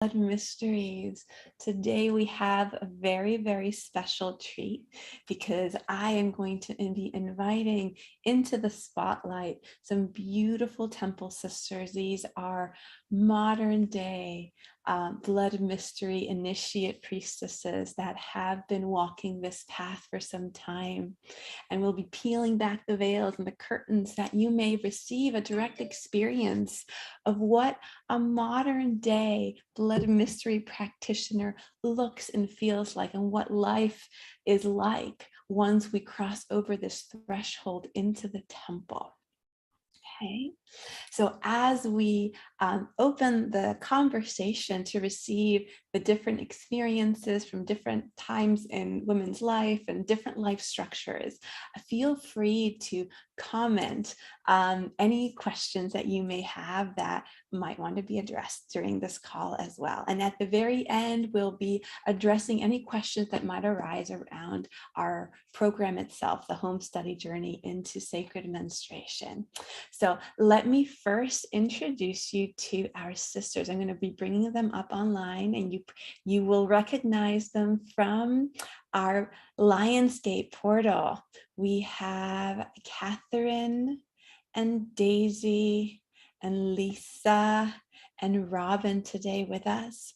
Mysteries. Today we have a very, very special treat because I am going to be inviting into the spotlight some beautiful temple sisters. These are modern day blood mystery initiate priestesses that have been walking this path for some time. And we'll be peeling back the veils and the curtains that you may receive a direct experience of what a modern day blood mystery practitioner looks and feels like, and what life is like once we cross over this threshold into the temple. Okay, so as we open the conversation to receive the different experiences from different times in women's life and different life structures, feel free to comment any questions that you may have that might want to be addressed during this call as well. And at the very end, we'll be addressing any questions that might arise around our program itself, the home study journey into sacred menstruation. So let me first introduce you to our sisters. I'm going to be bringing them up online, and you will recognize them from our Lionsgate portal. We have Catherine and Daisy and Lisa and Robin today with us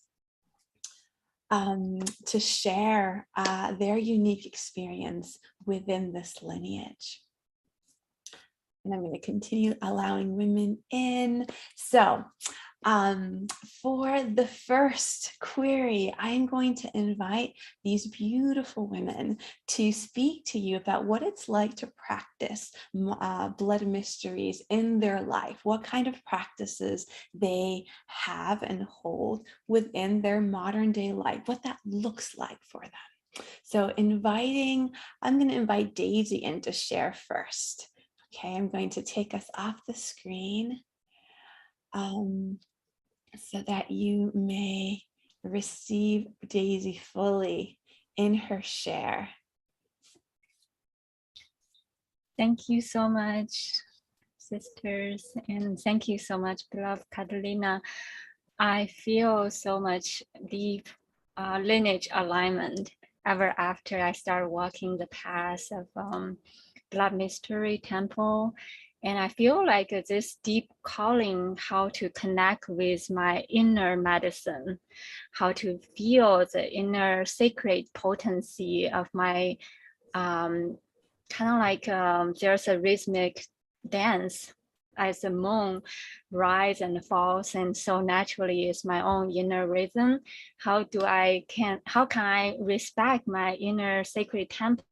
to share their unique experience within this lineage. And I'm going to continue allowing women in. So for the first query, I'm going to invite these beautiful women to speak to you about what it's like to practice blood mysteries in their life, what kind of practices they have and hold within their modern day life, what that looks like for them. So I'm going to invite Daisy in to share first. Okay, I'm going to take us off the screen so that you may receive Daisy fully in her share. Thank you so much, sisters, and thank you so much, beloved Catalina. I feel so much deep lineage alignment ever after I started walking the path of blood mystery temple. And I feel like this deep calling how to connect with my inner medicine, how to feel the inner sacred potency of my kind of like there's a rhythmic dance as the moon rises and falls, and so naturally is my own inner rhythm. How can I respect my inner sacred temple?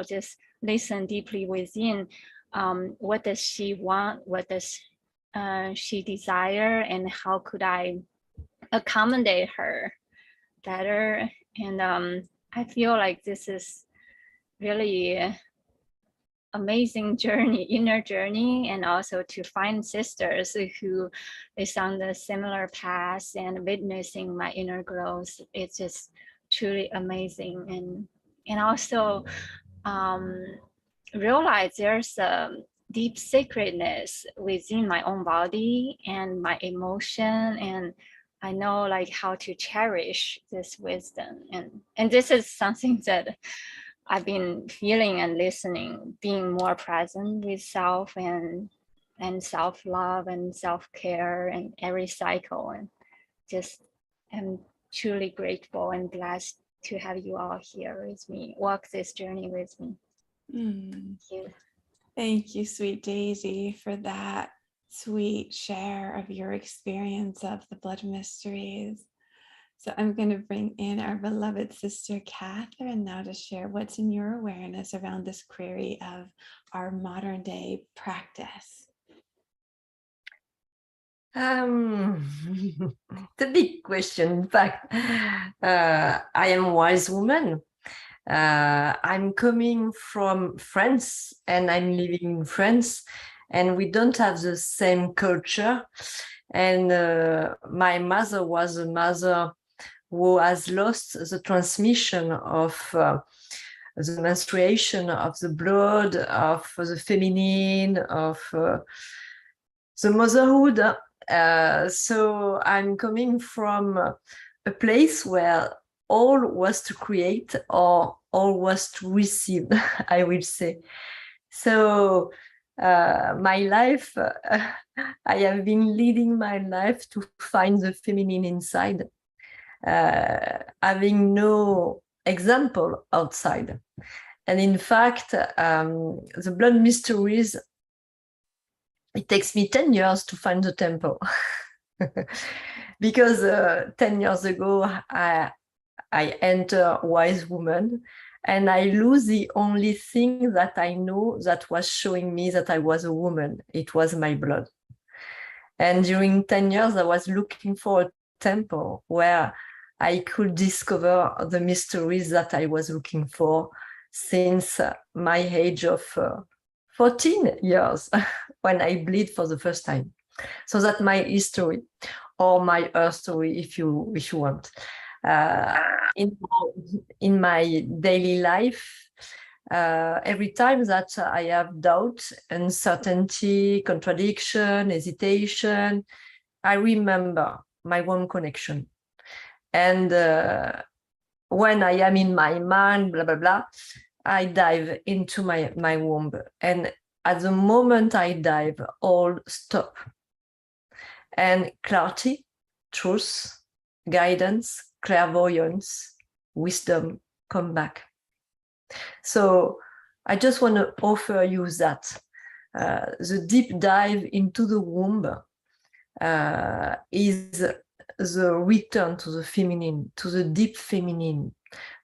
Just listen deeply within. What does she want? What does she desire? And how could I accommodate her better? And I feel like this is really amazing journey, inner journey, and also to find sisters who is on the similar path and witnessing my inner growth. It's just truly amazing. And also realize there's a deep sacredness within my own body and my emotion, and I know like how to cherish this wisdom. And this is something that I've been feeling and listening, being more present with self and self-love and self-care and every cycle. And just I'm truly grateful and blessed to have you all here with me, walk this journey with me. Thank you. Thank you, sweet Daisy, for that sweet share of your experience of the blood mysteries. So I'm going to bring in our beloved sister Catherine now to share what's in your awareness around this query of our modern day practice. It's a big question. In fact, I am a wise woman. I'm coming from France and I'm living in France, and we don't have the same culture. And my mother was a mother who has lost the transmission of the menstruation, of the blood, of the feminine, of the motherhood. So I'm coming from a place where all was to create or all was to receive, I will say. So my life, I have been leading my life to find the feminine inside, having no example outside. And in fact, the blood mysteries, it takes me 10 years to find the temple. Because 10 years ago, I enter wise woman, and I lose the only thing that I know that was showing me that I was a woman. It was my blood. And during 10 years, I was looking for a temple where I could discover the mysteries that I was looking for since my age of 14 years when I bleed for the first time. So that's my history, or my earth story, if you want. In my daily life, every time that I have doubt, uncertainty, contradiction, hesitation, I remember my womb connection. And when I am in my mind, blah, blah, blah, I dive into my womb. And at the moment I dive, all stop. And clarity, truth, guidance, clairvoyance, wisdom come back. So I just want to offer you that. The deep dive into the womb is the return to the feminine, to the deep feminine,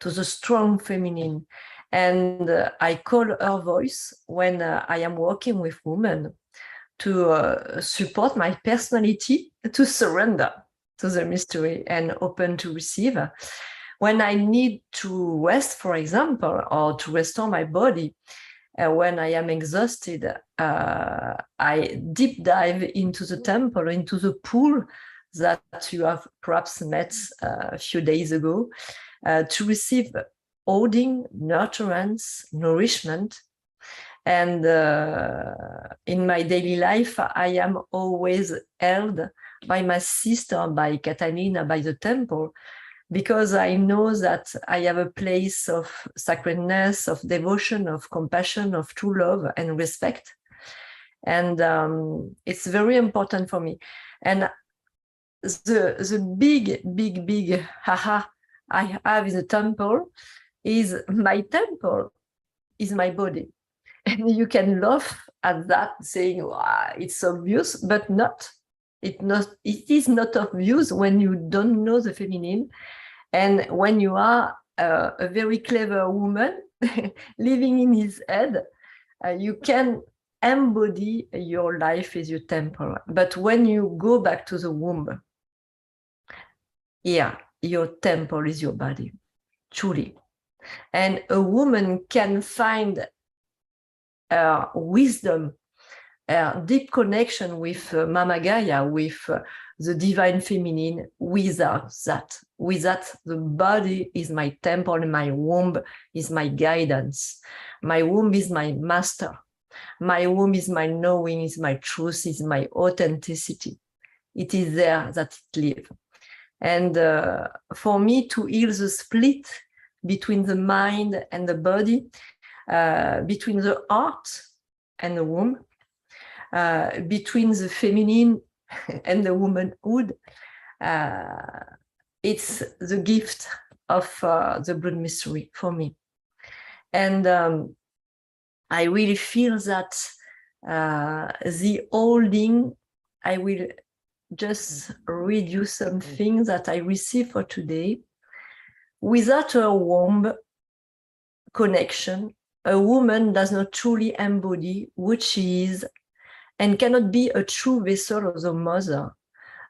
to the strong feminine. And I call her voice when I am working with women to support my personality to surrender to the mystery and open to receive. When I need to rest, for example, or to restore my body, when I am exhausted, I deep dive into the temple, into the pool that you have perhaps met a few days ago, to receive holding, nurturance, nourishment. And in my daily life, I am always held by my sister, by Catalina, by the temple, because I know that I have a place of sacredness, of devotion, of compassion, of true love and respect. And it's very important for me. And the big haha I have in the temple is my temple is my body. And you can laugh at that, saying, wow, it's obvious, but not. It is not obvious when you don't know the feminine. And when you are a very clever woman living in his head, you can embody your life as your temple. But when you go back to the womb, yeah, your temple is your body, truly. And a woman can find wisdom, deep connection with Mama Gaia, with the divine feminine. Without that, the body is my temple and my womb is my guidance. My womb is my master. My womb is my knowing, is my truth, is my authenticity. It is there that it lives. And for me to heal the split between the mind and the body, between the heart and the womb, between the feminine and the womanhood, it's the gift of the blood mystery for me. And I really feel that the holding, I will just read you something that I received for today. Without a womb connection, a woman does not truly embody what she is and cannot be a true vessel of the mother.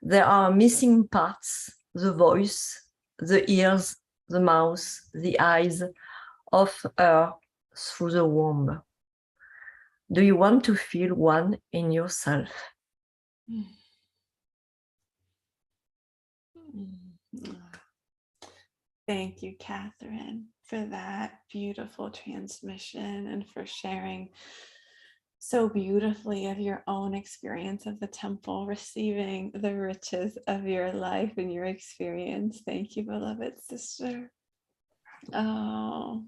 There are missing parts, the voice, the ears, the mouth, the eyes of her through the womb. Do you want to feel one in yourself? Thank you, Catherine, for that beautiful transmission and for sharing so beautifully of your own experience of the temple, receiving the riches of your life and your experience. Thank you, beloved sister. Oh,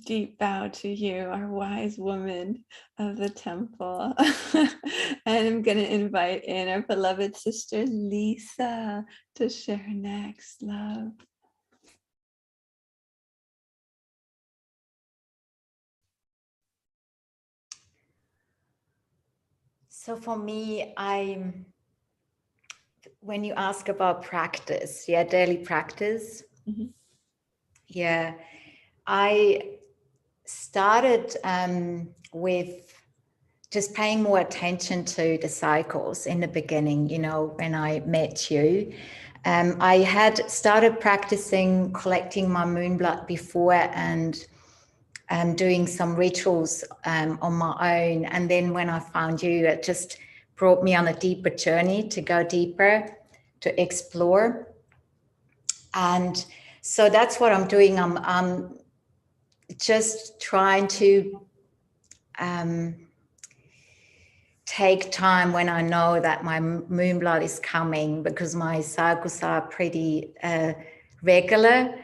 deep bow to you, our wise woman of the temple. And I'm going to invite in our beloved sister, Lisa, to share next, love. So for me, when you ask about practice, daily practice, I started with just paying more attention to the cycles in the beginning, when I met you. I had started practicing collecting my moon blood before and doing some rituals on my own. And then when I found you, it just brought me on a deeper journey to go deeper, to explore. And so that's what I'm doing. I'm just trying to take time when I know that my moon blood is coming, because my cycles are pretty regular.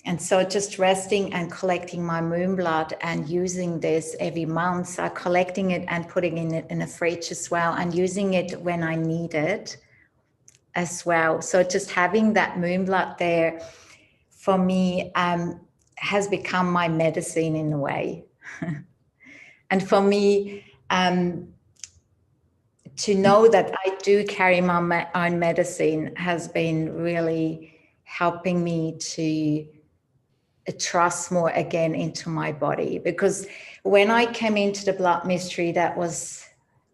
And so just resting and collecting my moon blood and using this every month, so collecting it and putting it in a fridge as well, and using it when I need it as well. So just having that moon blood there for me has become my medicine in a way. And for me, to know that I do carry my own medicine has been really helping me to trust more again into my body. Because when I came into the blood mystery, that was,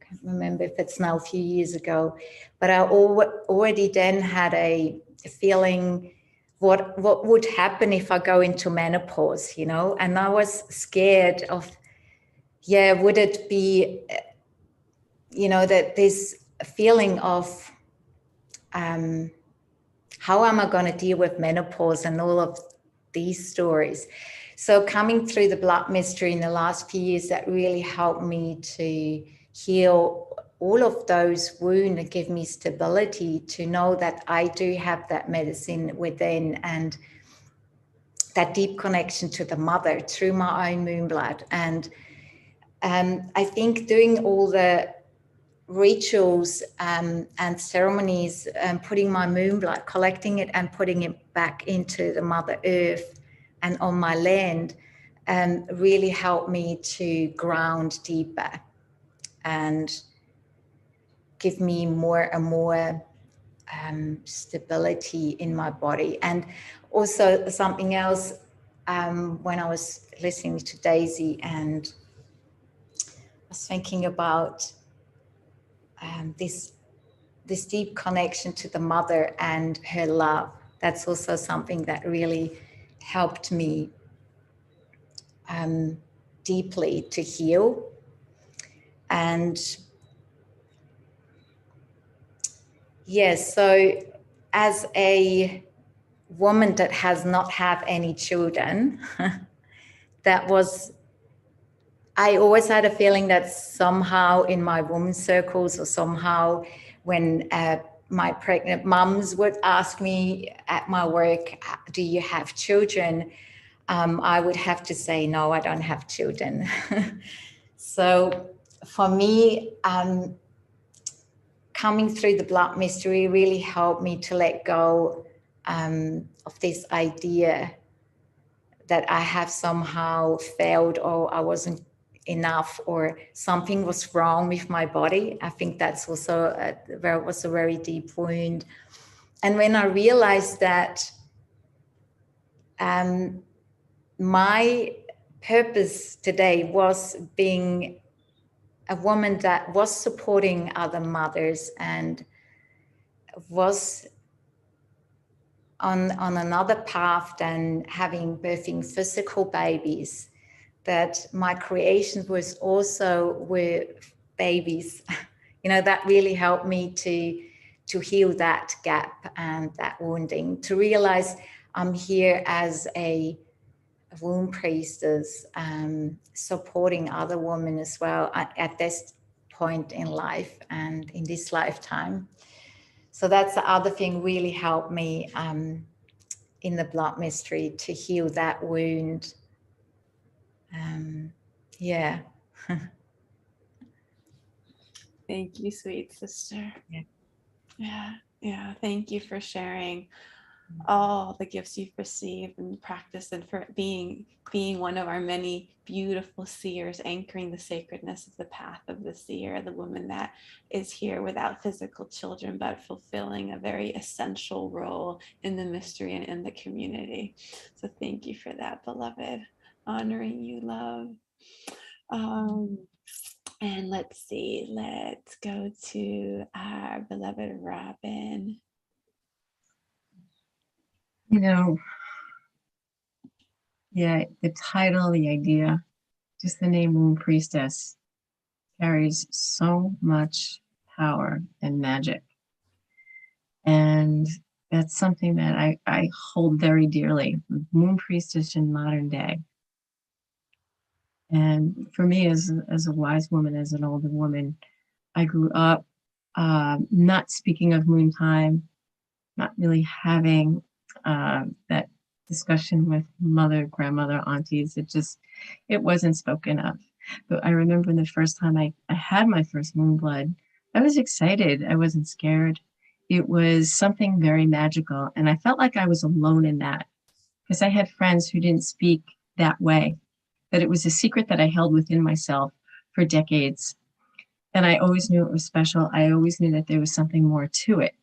I can't remember if it's now a few years ago, but I already then had a feeling what would happen if I go into menopause, and I was scared of, would it be, that this feeling of how am I going to deal with menopause and all of these stories. So coming through the blood mystery in the last few years, that really helped me to heal all of those wounds and give me stability to know that I do have that medicine within, and that deep connection to the mother through my own moon blood. And I think doing all the rituals and ceremonies and putting my moon blood, collecting it and putting it back into the Mother Earth and on my land really helped me to ground deeper and give me more and more stability in my body. And also something else, when I was listening to Daisy and I was thinking about this deep connection to the mother and her love. That's also something that really helped me deeply to heal. And yes, so as a woman that has not had any children, I always had a feeling that somehow in my women's circles, or somehow when my pregnant mums would ask me at my work, do you have children? I would have to say, no, I don't have children. So for me, coming through the blood mystery really helped me to let go of this idea that I have somehow failed, or I wasn't enough, or something was wrong with my body. I think that's also was a very deep wound. And when I realized that my purpose today was being a woman that was supporting other mothers and was on another path than birthing physical babies, that my creation was also with babies, that really helped me to heal that gap and that wounding, to realize I'm here as a womb priestess, supporting other women as well at this point in life and in this lifetime. So that's the other thing really helped me in the blood mystery to heal that wound. Yeah. Thank you, sweet sister. Yeah. Yeah. Thank you for sharing all the gifts you've received and practiced, and for being one of our many beautiful seers, anchoring the sacredness of the path of the seer, the woman that is here without physical children, but fulfilling a very essential role in the mystery and in the community. So thank you for that, beloved. Honoring you, love. And let's see, let's go to our beloved Robin. You know, yeah, the title, the idea, just the name Womb Priestess carries so much power and magic. And that's something that I hold very dearly, Womb Priestess in modern day. And for me, as a wise woman, as an older woman, I grew up not speaking of moon time, not really having that discussion with mother, grandmother, aunties. It wasn't spoken of. But I remember the first time I had my first moon blood, I was excited. I wasn't scared. It was something very magical. And I felt like I was alone in that, because I had friends who didn't speak that way, that it was a secret that I held within myself for decades. And I always knew it was special. I always knew that there was something more to it.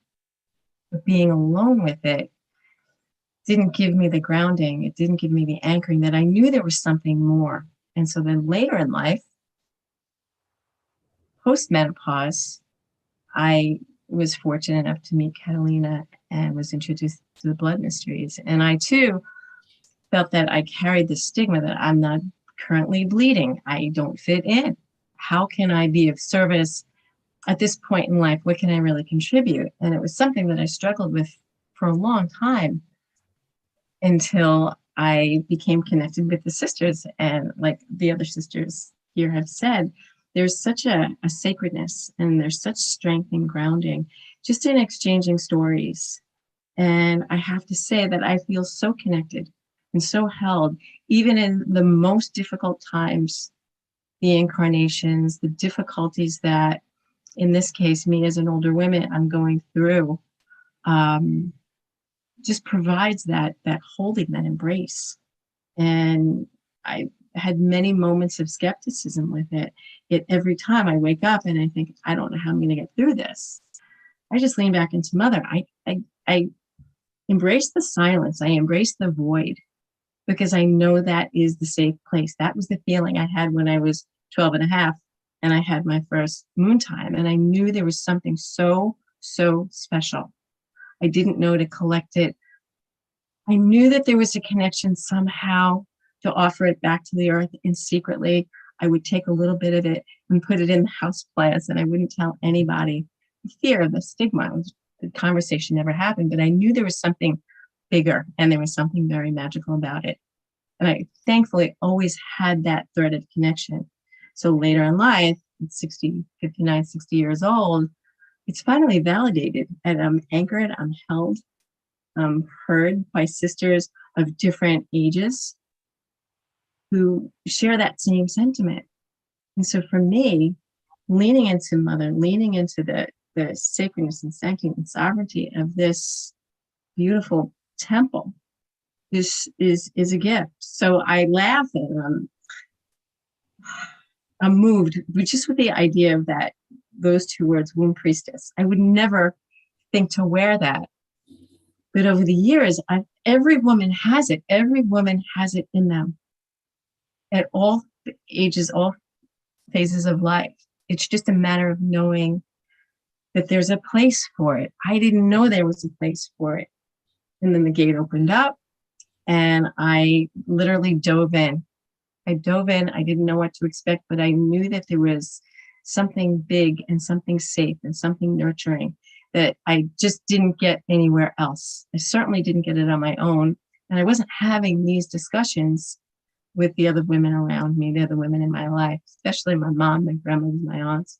But being alone with it didn't give me the grounding. It didn't give me the anchoring that I knew there was something more. And so then later in life, post-menopause, I was fortunate enough to meet Catalina and was introduced to the blood mysteries. And I too felt that I carried the stigma that I'm not currently bleeding. I don't fit in. How can I be of service at this point in life? What can I really contribute? And it was something that I struggled with for a long time until I became connected with the sisters. And like the other sisters here have said, there's such a sacredness and there's such strength and grounding just in exchanging stories. And I have to say that I feel so connected and so held, even in the most difficult times, the incarnations, the difficulties that, in this case, me as an older woman, I'm going through, just provides that holding, that embrace. And I had many moments of skepticism with it. Yet every time I wake up and I think, I don't know how I'm going to get through this, I just lean back into Mother. I embrace the silence. I embrace the void, because I know that is the safe place. That was the feeling I had when I was 12 and a half and I had my first moon time. And I knew there was something so special. I didn't know to collect it. I knew that there was a connection somehow to offer it back to the earth, and secretly I would take a little bit of it and put it in the house plants, and I wouldn't tell anybody. The fear, the stigma, the conversation never happened, but I knew there was something bigger and there was something very magical about it. And I thankfully always had that thread of connection. So later in life, at 60, 59, 60 years old, it's finally validated, and I'm anchored, I'm held, I'm heard by sisters of different ages who share that same sentiment. And so for me, leaning into Mother, leaning into the sacredness and sanctity and sovereignty of this beautiful temple is a gift. So I laugh and I'm moved just with the idea of that, those two words, womb priestess. I would never think to wear that. But over the years, every woman has it. Every woman has it in them at all ages, all phases of life. It's just a matter of knowing that there's a place for it. I didn't know there was a place for it. And then the gate opened up and I literally dove in. I didn't know what to expect, but I knew that there was something big and something safe and something nurturing that I just didn't get anywhere else. I certainly didn't get it on my own. And I wasn't having these discussions with the other women around me, the other women in my life, especially my mom, my grandmother, my aunts.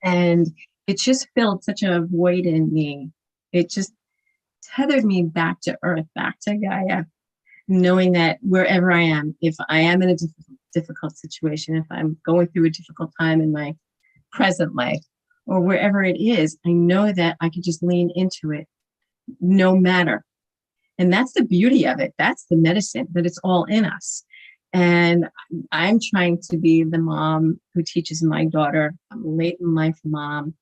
And it just filled such a void in me. It just tethered me back to earth, back to Gaia, knowing that wherever I am, if I am in a difficult situation, if I'm going through a difficult time in my present life or wherever it is, I know that I can just lean into it no matter. And that's the beauty of it. That's the medicine, that it's all in us. And I'm trying to be the mom who teaches my daughter. I'm a late in life mom.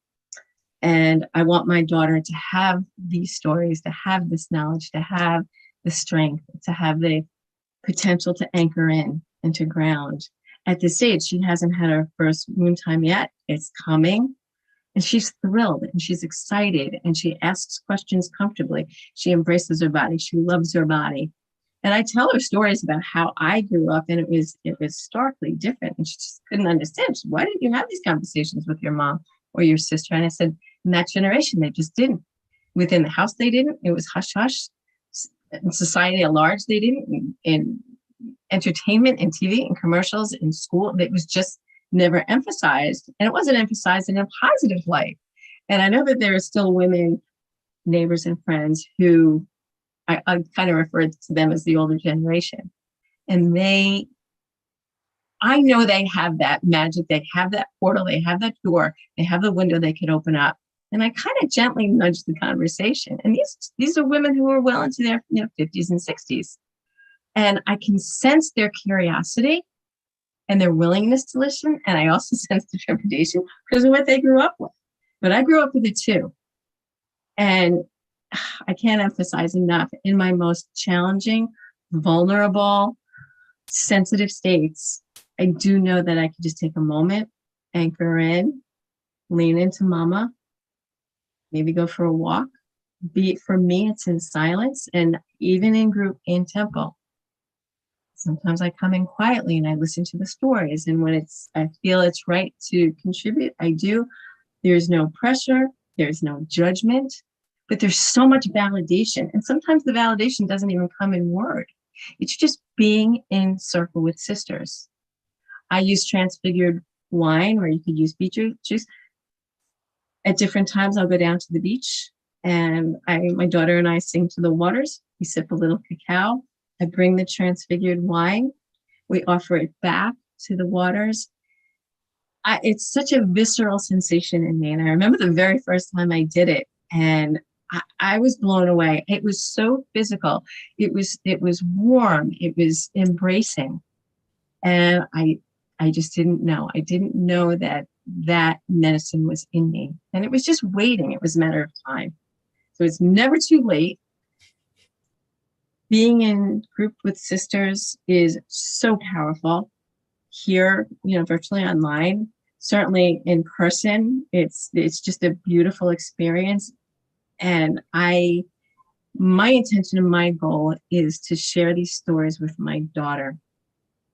And I want my daughter to have these stories, to have this knowledge, to have the strength, to have the potential to anchor in and to ground. At this age, she hasn't had her first moon time yet. It's coming. And she's thrilled and she's excited and she asks questions comfortably. She embraces her body. She loves her body. And I tell her stories about how I grew up, and it was starkly different. And she just couldn't understand. She said, why didn't you have these conversations with your mom or your sister? And I said, in that generation, they just didn't. Within the house, they didn't. It was hush hush. In society at large, they didn't. In entertainment and TV and commercials in school, it was just never emphasized. And it wasn't emphasized in a positive light. And I know that there are still women, neighbors and friends who I kind of refer to them as the older generation. And I know they have that magic, they have that portal, they have that door, they have the window they can open up. And I kind of gently nudge the conversation. And these are women who are well into their 50s and 60s. And I can sense their curiosity and their willingness to listen. And I also sense the trepidation because of what they grew up with. But I grew up with it too. And I can't emphasize enough, in my most challenging, vulnerable, sensitive states, I do know that I can just take a moment, anchor in, lean into mama, maybe go for a walk. For me, it's in silence, and even in group, in temple. Sometimes I come in quietly and I listen to the stories. And when I feel it's right to contribute, I do. There's no pressure. There's no judgment. But there's so much validation. And sometimes the validation doesn't even come in word. It's just being in circle with sisters. I use transfigured wine, or you could use beetroot juice. At different times, I'll go down to the beach and my daughter and I sing to the waters. We sip a little cacao. I bring the transfigured wine. We offer it back to the waters. It's such a visceral sensation in me. And I remember the very first time I did it, and I was blown away. It was so physical. It was warm. It was embracing. And I just didn't know. I didn't know that medicine was in me. And it was just waiting. It was a matter of time. So it's never too late. Being in group with sisters is so powerful. Here, virtually online, certainly in person, it's just a beautiful experience. And my intention and my goal is to share these stories with my daughter,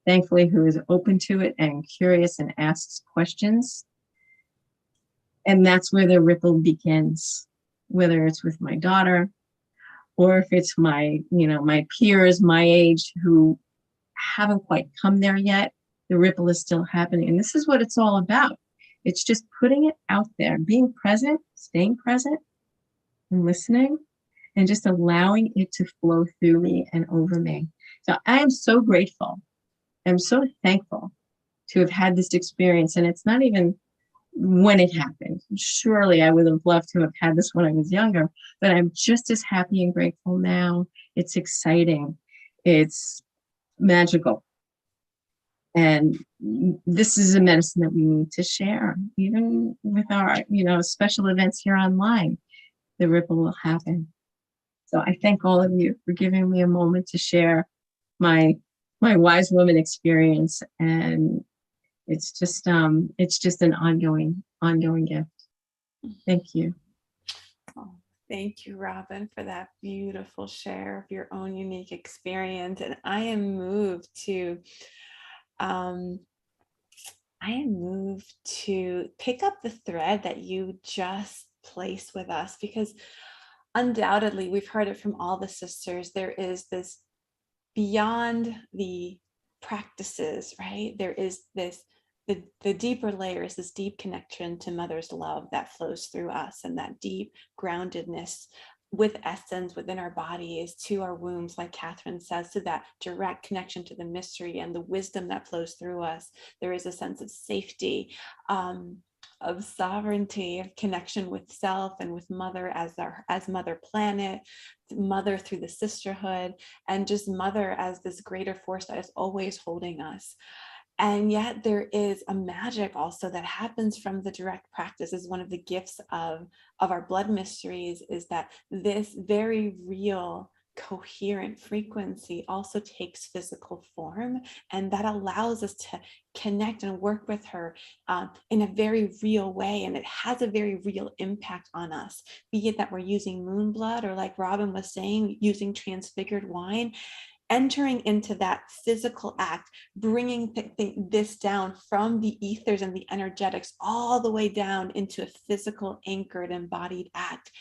thankfully, who is open to it and curious and asks questions. And that's where the ripple begins, whether it's with my daughter or if it's my peers, my age, who haven't quite come there yet. The ripple is still happening. And this is what it's all about. It's just putting it out there, being present, staying present, and listening, and just allowing it to flow through me and over me. So I am so grateful. I'm so thankful to have had this experience. And it's not even when it happened. Surely I would have loved to have had this when I was younger, but I'm just as happy and grateful now. It's exciting. It's magical. And this is a medicine that we need to share, even with our, special events here online. The ripple will happen. So I thank all of you for giving me a moment to share my wise woman experience. And it's just an ongoing gift. Thank you. Oh, thank you, Robin, for that beautiful share of your own unique experience. And I am moved to pick up the thread that you just placed with us, because undoubtedly we've heard it from all the sisters. There is this beyond the practices, right? There is this, the deeper layer is this deep connection to mother's love that flows through us, and that deep groundedness with essence within our bodies to our wombs, like Catherine says, to that direct connection to the mystery and the wisdom that flows through us. There is a sense of safety, of sovereignty, of connection with self and with mother as mother planet, mother through the sisterhood, and just mother as this greater force that is always holding us. And yet there is a magic also that happens from the direct practice. Is one of the gifts of our blood mysteries, is that this very real coherent frequency also takes physical form, and that allows us to connect and work with her in a very real way, and it has a very real impact on us, be it that we're using moon blood, or like Robin was saying, using transfigured wine, entering into that physical act, bringing this down from the ethers and the energetics all the way down into a physical, anchored, embodied act,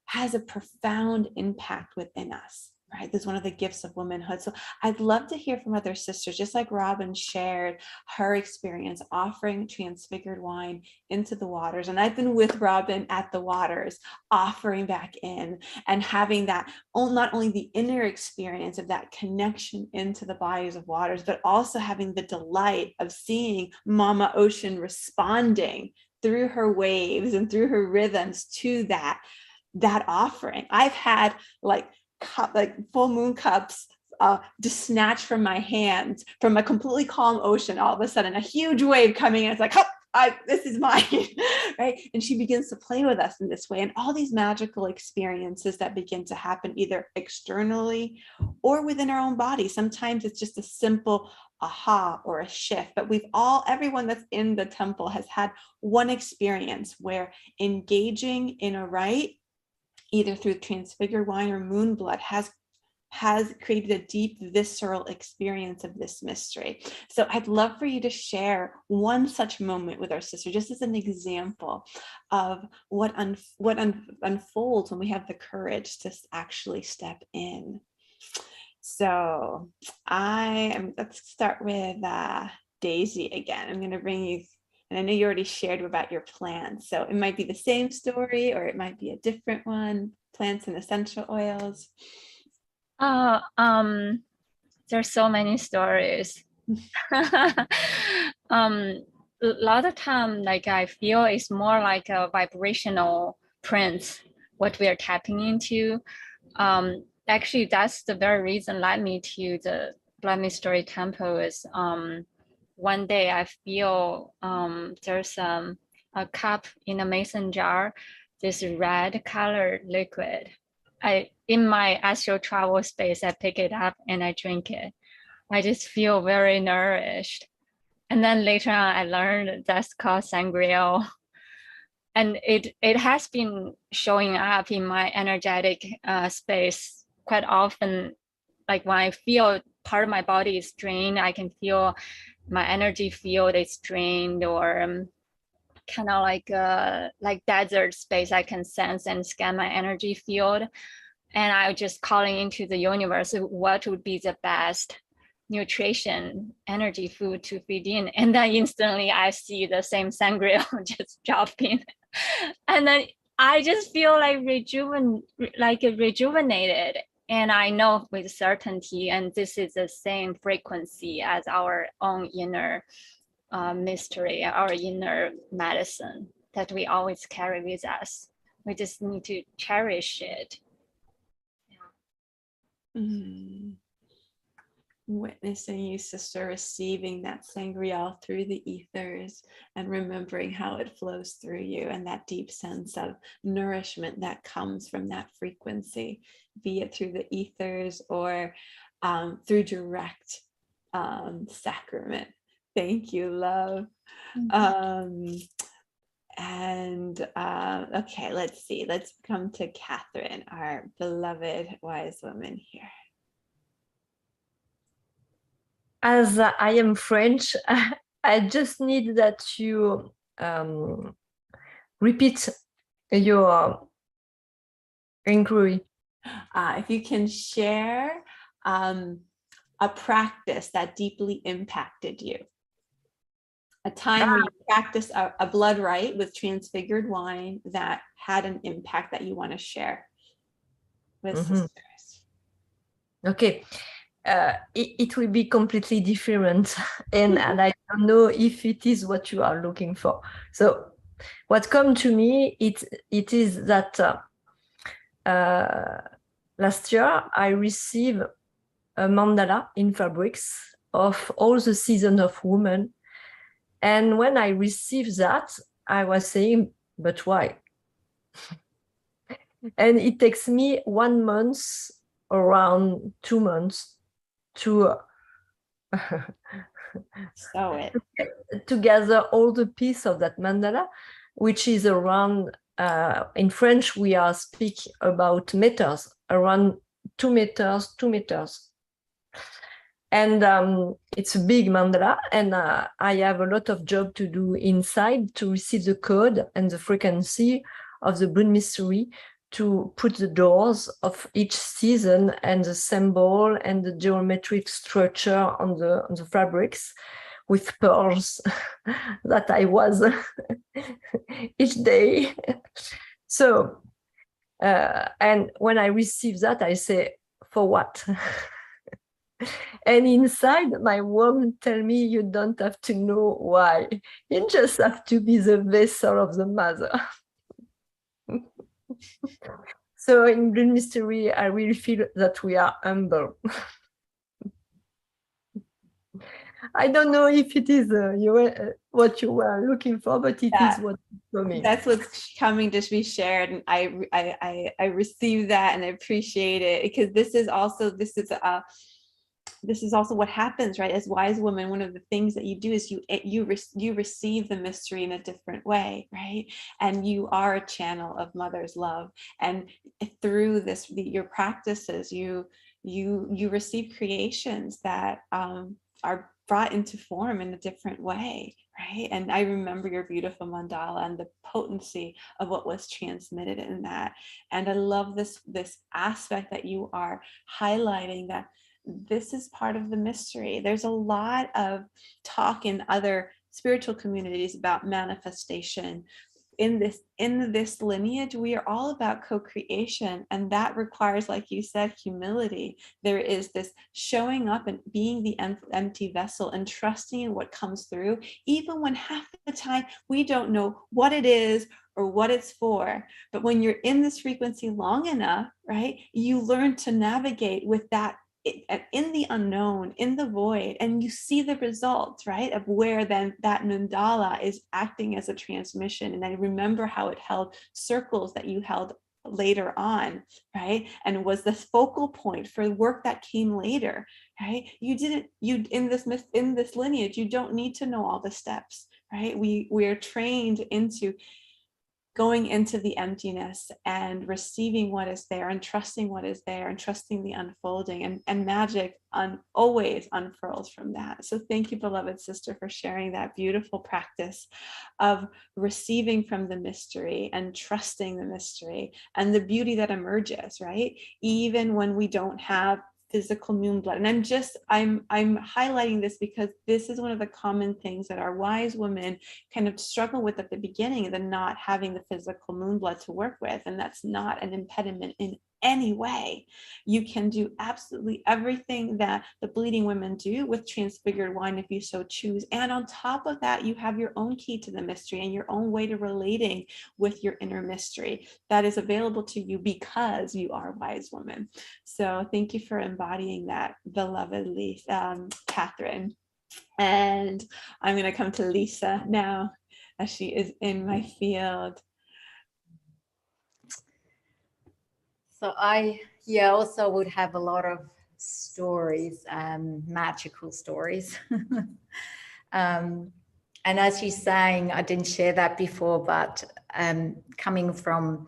has a profound impact within us, right? This is one of the gifts of womanhood. So I'd love to hear from other sisters, just like Robin shared her experience offering transfigured wine into the waters. And I've been with Robin at the waters, offering back in and having that, not only the inner experience of that connection into the bodies of waters, but also having the delight of seeing Mama Ocean responding through her waves and through her rhythms to that offering. I've had like full moon cups just snatched from my hands from a completely calm ocean. All of a sudden, a huge wave coming in. It's like, oh, this is mine, right? And she begins to play with us in this way. And all these magical experiences that begin to happen either externally or within our own body. Sometimes it's just a simple aha or a shift, but everyone that's in the temple has had one experience where engaging in a rite, either through transfigured wine or moon blood, has created a deep visceral experience of this mystery. So I'd love for you to share one such moment with our sister, just as an example of what unfolds when we have the courage to actually step in. So let's start with Daisy again. I'm going to bring you, and I know you already shared about your plants, so it might be the same story or it might be a different one. Plants and essential oils. There's so many stories. A lot of time, like I feel it's more like a vibrational prints, what we are tapping into. Actually, that's the very reason led me to the Blood Mystery Temple. Is one day I feel there's a cup in a mason jar, this red colored liquid. In my astral travel space, I pick it up and I drink it. I just feel very nourished. And then later on, I learned that's called sangria. And it has been showing up in my energetic space quite often. Like when I feel part of my body is drained, I can feel my energy field is drained, or kind of like desert space. I can sense and scan my energy field. And I'm just calling into the universe what would be the best nutrition, energy food to feed in. And then instantly I see the same sangria just dropping. And then I just feel like rejuvenated. And I know with certainty, and this is the same frequency as our own inner mystery, our inner medicine that we always carry with us. We just need to cherish it. Witnessing you, sister, receiving that sangria through the ethers and remembering how it flows through you, and that deep sense of nourishment that comes from that frequency, be it through the ethers or through direct sacrament. Thank you, love. Okay, let's see. Let's come to Catherine, our beloved wise woman here. As I am French, I just need that you repeat your inquiry. If you can share a practice that deeply impacted you. A time where you practiced a blood rite with transfigured wine that had an impact that you want to share with sisters. Okay. It will be completely different, and I don't know if it is what you are looking for. So what come to me, it is that last year I received a mandala in fabrics of all the season of women. And when I received that, I was saying, but why? And it takes me 1 month, around 2 months to to gather all the piece of that mandala, which is around, in French, we are speaking about meters, around 2 meters, 2 meters. And it's a big mandala, and I have a lot of job to do inside to receive the code and the frequency of the blood mystery, to put the doors of each season and the symbol and the geometric structure on the fabrics with pearls that I was each day. So, and when I receive that, I say, for what? And inside, my woman tell me, you don't have to know why. You just have to be the vessel of the mother. So in blood mystery, I really feel that we are humble. I don't know if it is what you were looking for, but it is what for me. That's what's coming to be shared, and I receive that and I appreciate it, because this is also what happens, right? As wise women, one of the things that you do is you receive the mystery in a different way, right? And you are a channel of mother's love, and through this, your practices, you receive creations that are brought into form in a different way, right? And I remember your beautiful mandala and the potency of what was transmitted in that. And I love this aspect that you are highlighting, that this is part of the mystery. There's a lot of talk in other spiritual communities about manifestation. In this lineage, we are all about co-creation, and that requires, like you said, humility. There is this showing up and being the empty vessel and trusting in what comes through, even when half the time we don't know what it is or what it's for. But when you're in this frequency long enough, right, you learn to navigate with that in the unknown, in the void, and you see the results, right, of where then that mandala is acting as a transmission. And I remember how it held circles that you held later on, right, and was the focal point for work that came later, right? You in this lineage, you don't need to know all the steps, right? We are trained into going into the emptiness and receiving what is there and trusting what is there and trusting the unfolding, and magic always unfurls from that. So thank you, beloved sister, for sharing that beautiful practice of receiving from the mystery and trusting the mystery and the beauty that emerges, right? Even when we don't have physical moon blood. And I'm highlighting this because this is one of the common things that our wise women kind of struggle with at the beginning, the not having the physical moon blood to work with. And that's not an impediment in any way. You can do absolutely everything that the bleeding women do with transfigured wine if you so choose. And on top of that, you have your own key to the mystery and your own way to relating with your inner mystery that is available to you because you are a wise woman. So thank you for embodying that, beloved Catherine. And I'm going to come to Lisa now, as she is in my field. So I also would have a lot of stories, magical stories. And as you're saying, I didn't share that before, but coming from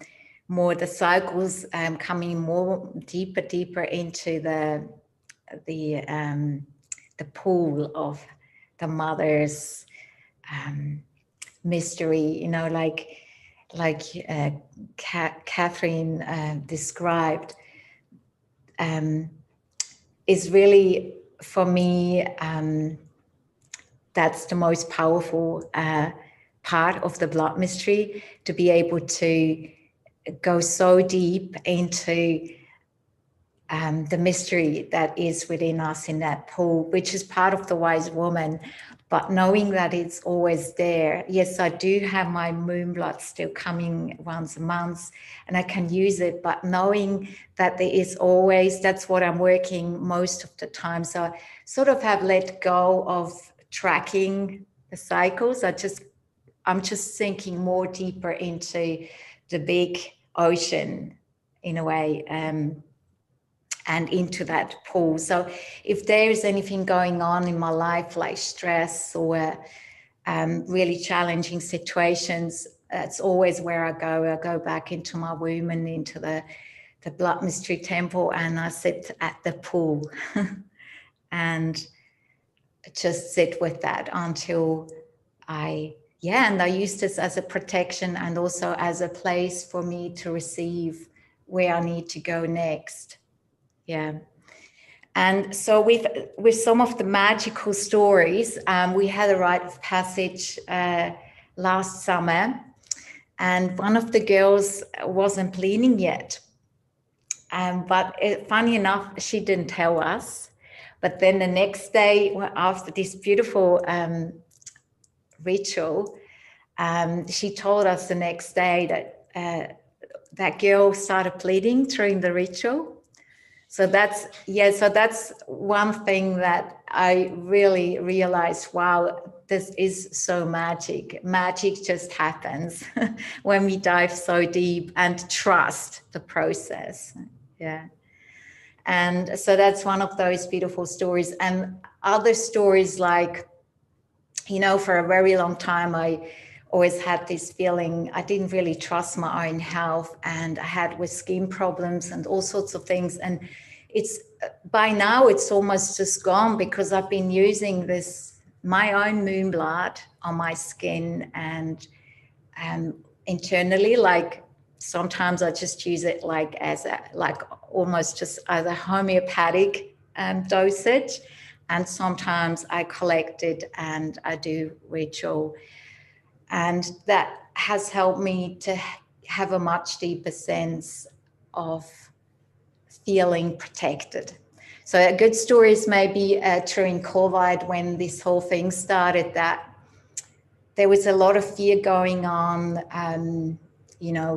more the cycles, coming more deeper into the pool of the mother's mystery, you know, like Catherine described, is really for me, that's the most powerful part of the blood mystery, to be able to go so deep into the mystery that is within us in that pool, which is part of the wise woman. But knowing that it's always there. Yes, I do have my moon blood still coming once a month and I can use it, but knowing that there is always, that's what I'm working most of the time. So I sort of have let go of tracking the cycles. I'm just sinking more deeper into the big ocean in a way, and into that pool. So if there is anything going on in my life, like stress or really challenging situations, that's always where I go. I go back into my womb and into the blood mystery temple, and I sit at the pool and just sit with that until and I use this as a protection and also as a place for me to receive where I need to go next. Yeah. And so with some of the magical stories, we had a rite of passage last summer, and one of the girls wasn't bleeding yet. But funny enough, she didn't tell us. But then the next day, after this beautiful ritual, she told us the next day that that girl started bleeding during the ritual. So that's one thing that I really realized, wow, this is so magic. Magic just happens when we dive so deep and trust the process. Yeah. And so that's one of those beautiful stories. And other stories like, for a very long time, I always had this feeling I didn't really trust my own health, and I had with skin problems and all sorts of things. And it's by now it's almost just gone, because I've been using my own moon blood on my skin and internally, like sometimes I just use it like almost just as a homeopathic dosage. And sometimes I collect it and I do ritual. And that has helped me to have a much deeper sense of feeling protected. So a good story is maybe during COVID, when this whole thing started, that there was a lot of fear going on,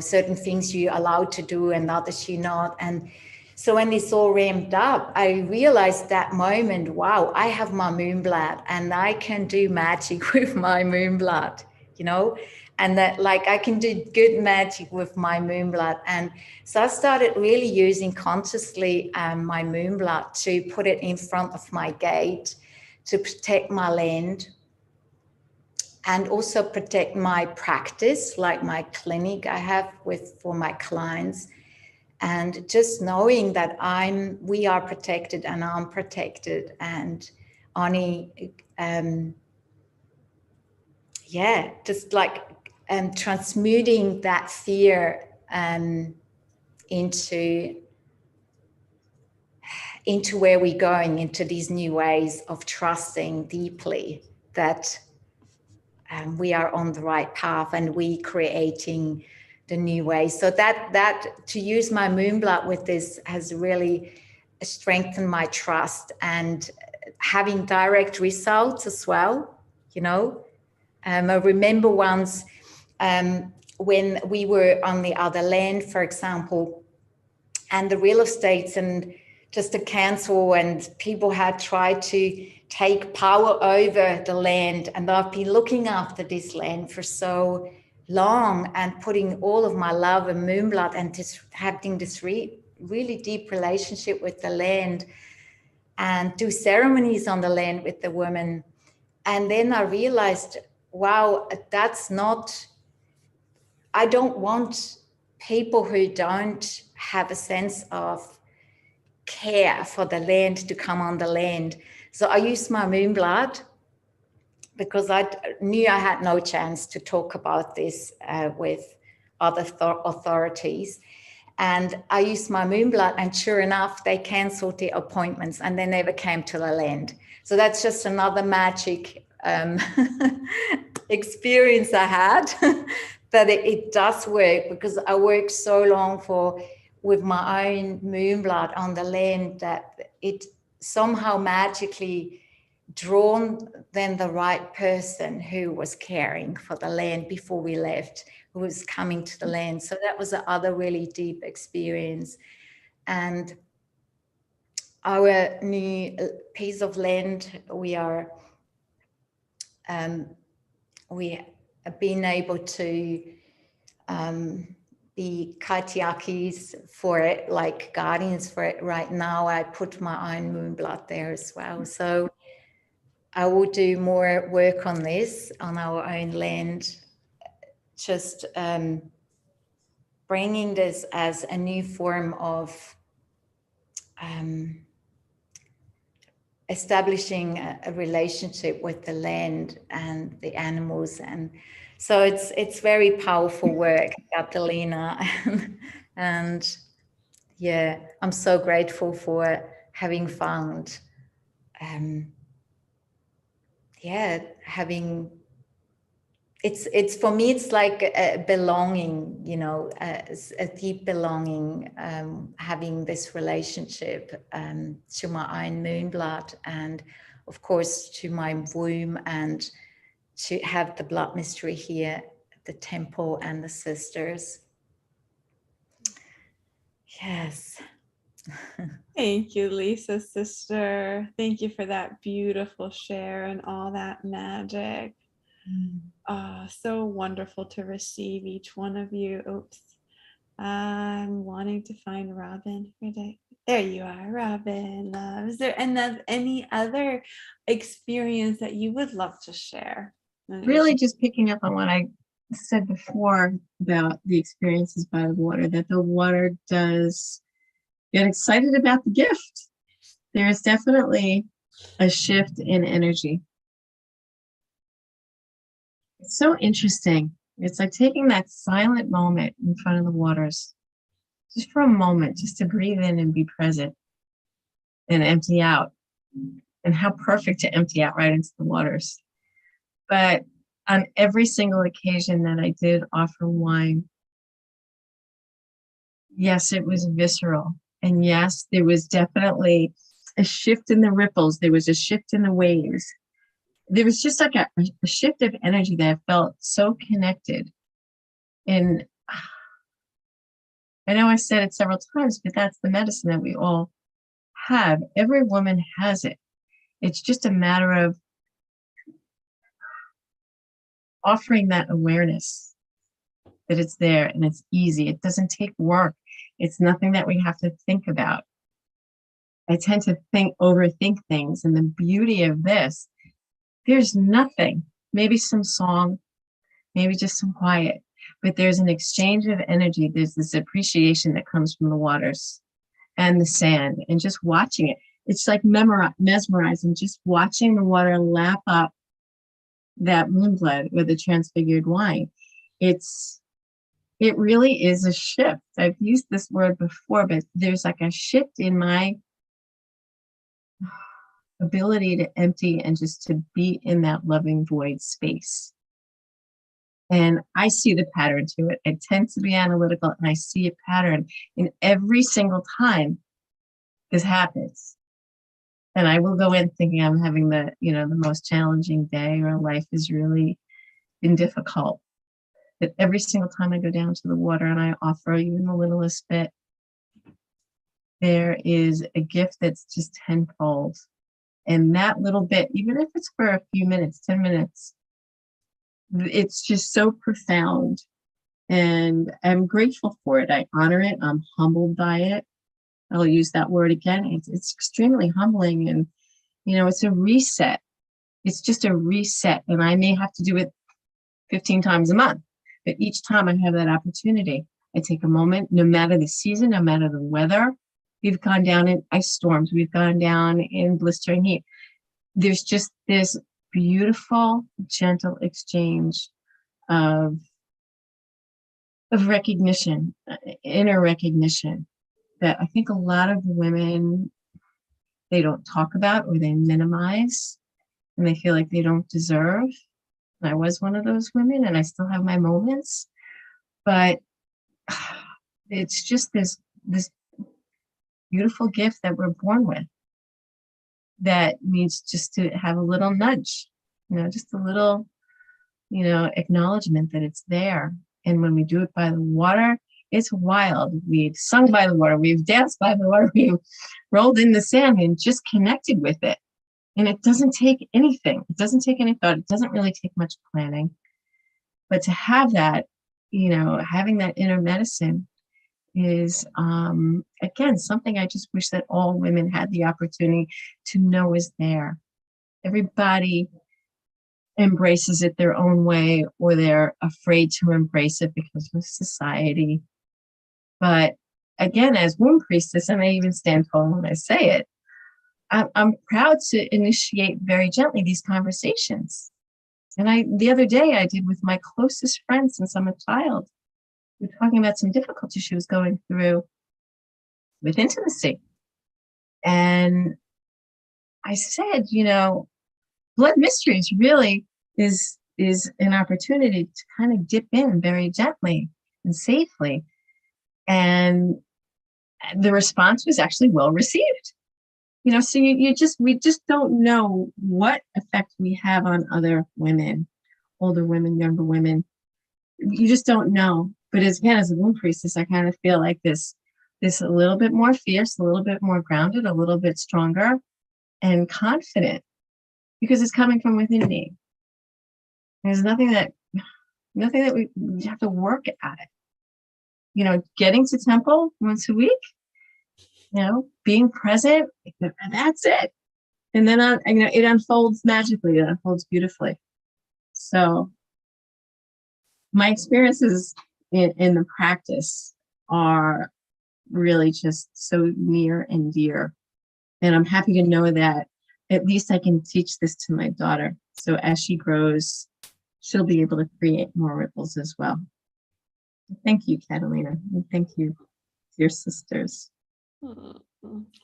certain things you're allowed to do and others you're not. And so when this all ramped up, I realized that moment, wow, I have my moon blood and I can do magic with my moon blood, and that I can do good magic with my moon blood. And so I started really using consciously my moon blood to put it in front of my gate to protect my land and also protect my practice, like my clinic I have for my clients. And just knowing that we are protected and I'm protected, and Ani, just transmuting that fear into where we're going, into these new ways of trusting deeply that we are on the right path and we creating the new ways. So that to use my moon blood with this has really strengthened my trust and having direct results as well. I remember once when we were on the other land, for example, and the real estates and just the council and people had tried to take power over the land. And I've been looking after this land for so long and putting all of my love and moon blood and just having this really deep relationship with the land and do ceremonies on the land with the women. And then I realized, wow, I don't want people who don't have a sense of care for the land to come on the land. So I used my moon blood because I knew I had no chance to talk about this with other authorities. And I used my moon blood, and sure enough, they canceled the appointments and they never came to the land. So that's just another magic experience I had, that it does work, because I worked so long with my own moon blood on the land that it somehow magically drawn then the right person who was caring for the land before we left, who was coming to the land. So that was the other really deep experience. And our new piece of land, we have been able to be patriarchies for it, like guardians for it. Right now, I put my own moon blood there as well. So I will do more work on this, on our own land, just bringing this as a new form of establishing a relationship with the land and the animals. And so it's very powerful work, Catalina. And yeah, I'm so grateful for having found, having, it's for me, it's like a belonging, you know, a deep belonging, having this relationship to my own moon blood, and of course to my womb, and to have the blood mystery here, the temple and the sisters. Yes. Thank you, Lisa, sister. Thank you for that beautiful share and all that magic. So wonderful to receive each one of you. Oops. I'm wanting to find Robin. There you are, Robin. Is there any other experience that you would love to share? Really just picking up on what I said before about the experiences by the water, that the water does get excited about the gift. There is definitely a shift in energy. It's so interesting. It's like taking that silent moment in front of the waters, just for a moment, just to breathe in and be present and empty out. And how perfect to empty out right into the waters. But on every single occasion that I did offer wine, yes, it was visceral. And yes, there was definitely a shift in the ripples. There was a shift in the waves. There was just like a shift of energy that I felt so connected. And I know I said it several times, but that's the medicine that we all have. Every woman has it. It's just a matter of offering that awareness that it's there and it's easy. It doesn't take work. It's nothing that we have to think about. I tend to overthink things, and the beauty of this, there's nothing, maybe some song, maybe just some quiet, but there's an exchange of energy. There's this appreciation that comes from the waters and the sand, and just watching it. It's like mesmerizing, just watching the water lap up that moon blood with the transfigured wine. It really is a shift. I've used this word before, but there's like a shift in my ability to empty and just to be in that loving void space. And I see the pattern to it. I tend to be analytical, and I see a pattern in every single time this happens. And I will go in thinking I'm having the most challenging day, or life has really been difficult. But every single time I go down to the water and I offer even the littlest bit, there is a gift that's just tenfold. And that little bit, even if it's for a few minutes, 10 minutes, it's just so profound. And I'm grateful for it. I honor it. I'm humbled by it. I'll use that word again. It's extremely humbling. And, it's a reset. It's just a reset. And I may have to do it 15 times a month. But each time I have that opportunity, I take a moment, no matter the season, no matter the weather. We've gone down in ice storms. We've gone down in blistering heat. There's just this beautiful, gentle exchange of of recognition, inner recognition, that I think a lot of women, they don't talk about or they minimize, and they feel like they don't deserve. And I was one of those women, and I still have my moments, but it's just this beautiful gift that we're born with that needs just to have a little nudge, just a little, acknowledgement that it's there. And when we do it by the water, it's wild. We've sung by the water, we've danced by the water, we've rolled in the sand and just connected with it. And it doesn't take anything. It doesn't take any thought. It doesn't really take much planning. But to have that, having that inner medicine is, again, something I just wish that all women had the opportunity to know is there. Everybody embraces it their own way, or they're afraid to embrace it because of society. But again, as womb priestess, and I even stand tall when I say it, I'm proud to initiate very gently these conversations. And the other day I did with my closest friend since I'm a child. We were talking about some difficulty she was going through with intimacy. And I said, blood mysteries really is an opportunity to kind of dip in very gently and safely. And the response was actually well received. So we just don't know what effect we have on other women, older women, younger women. You just don't know. But as a womb priestess, I kind of feel like this a little bit more fierce, a little bit more grounded, a little bit stronger and confident, because it's coming from within me. There's nothing that we have to work at it. Getting to temple once a week, being present, that's it. And then it unfolds magically, it unfolds beautifully. So my experiences in the practice are really just so near and dear. And I'm happy to know that at least I can teach this to my daughter. So as she grows, she'll be able to create more ripples as well. Thank you, Catalina. And thank you, dear sisters.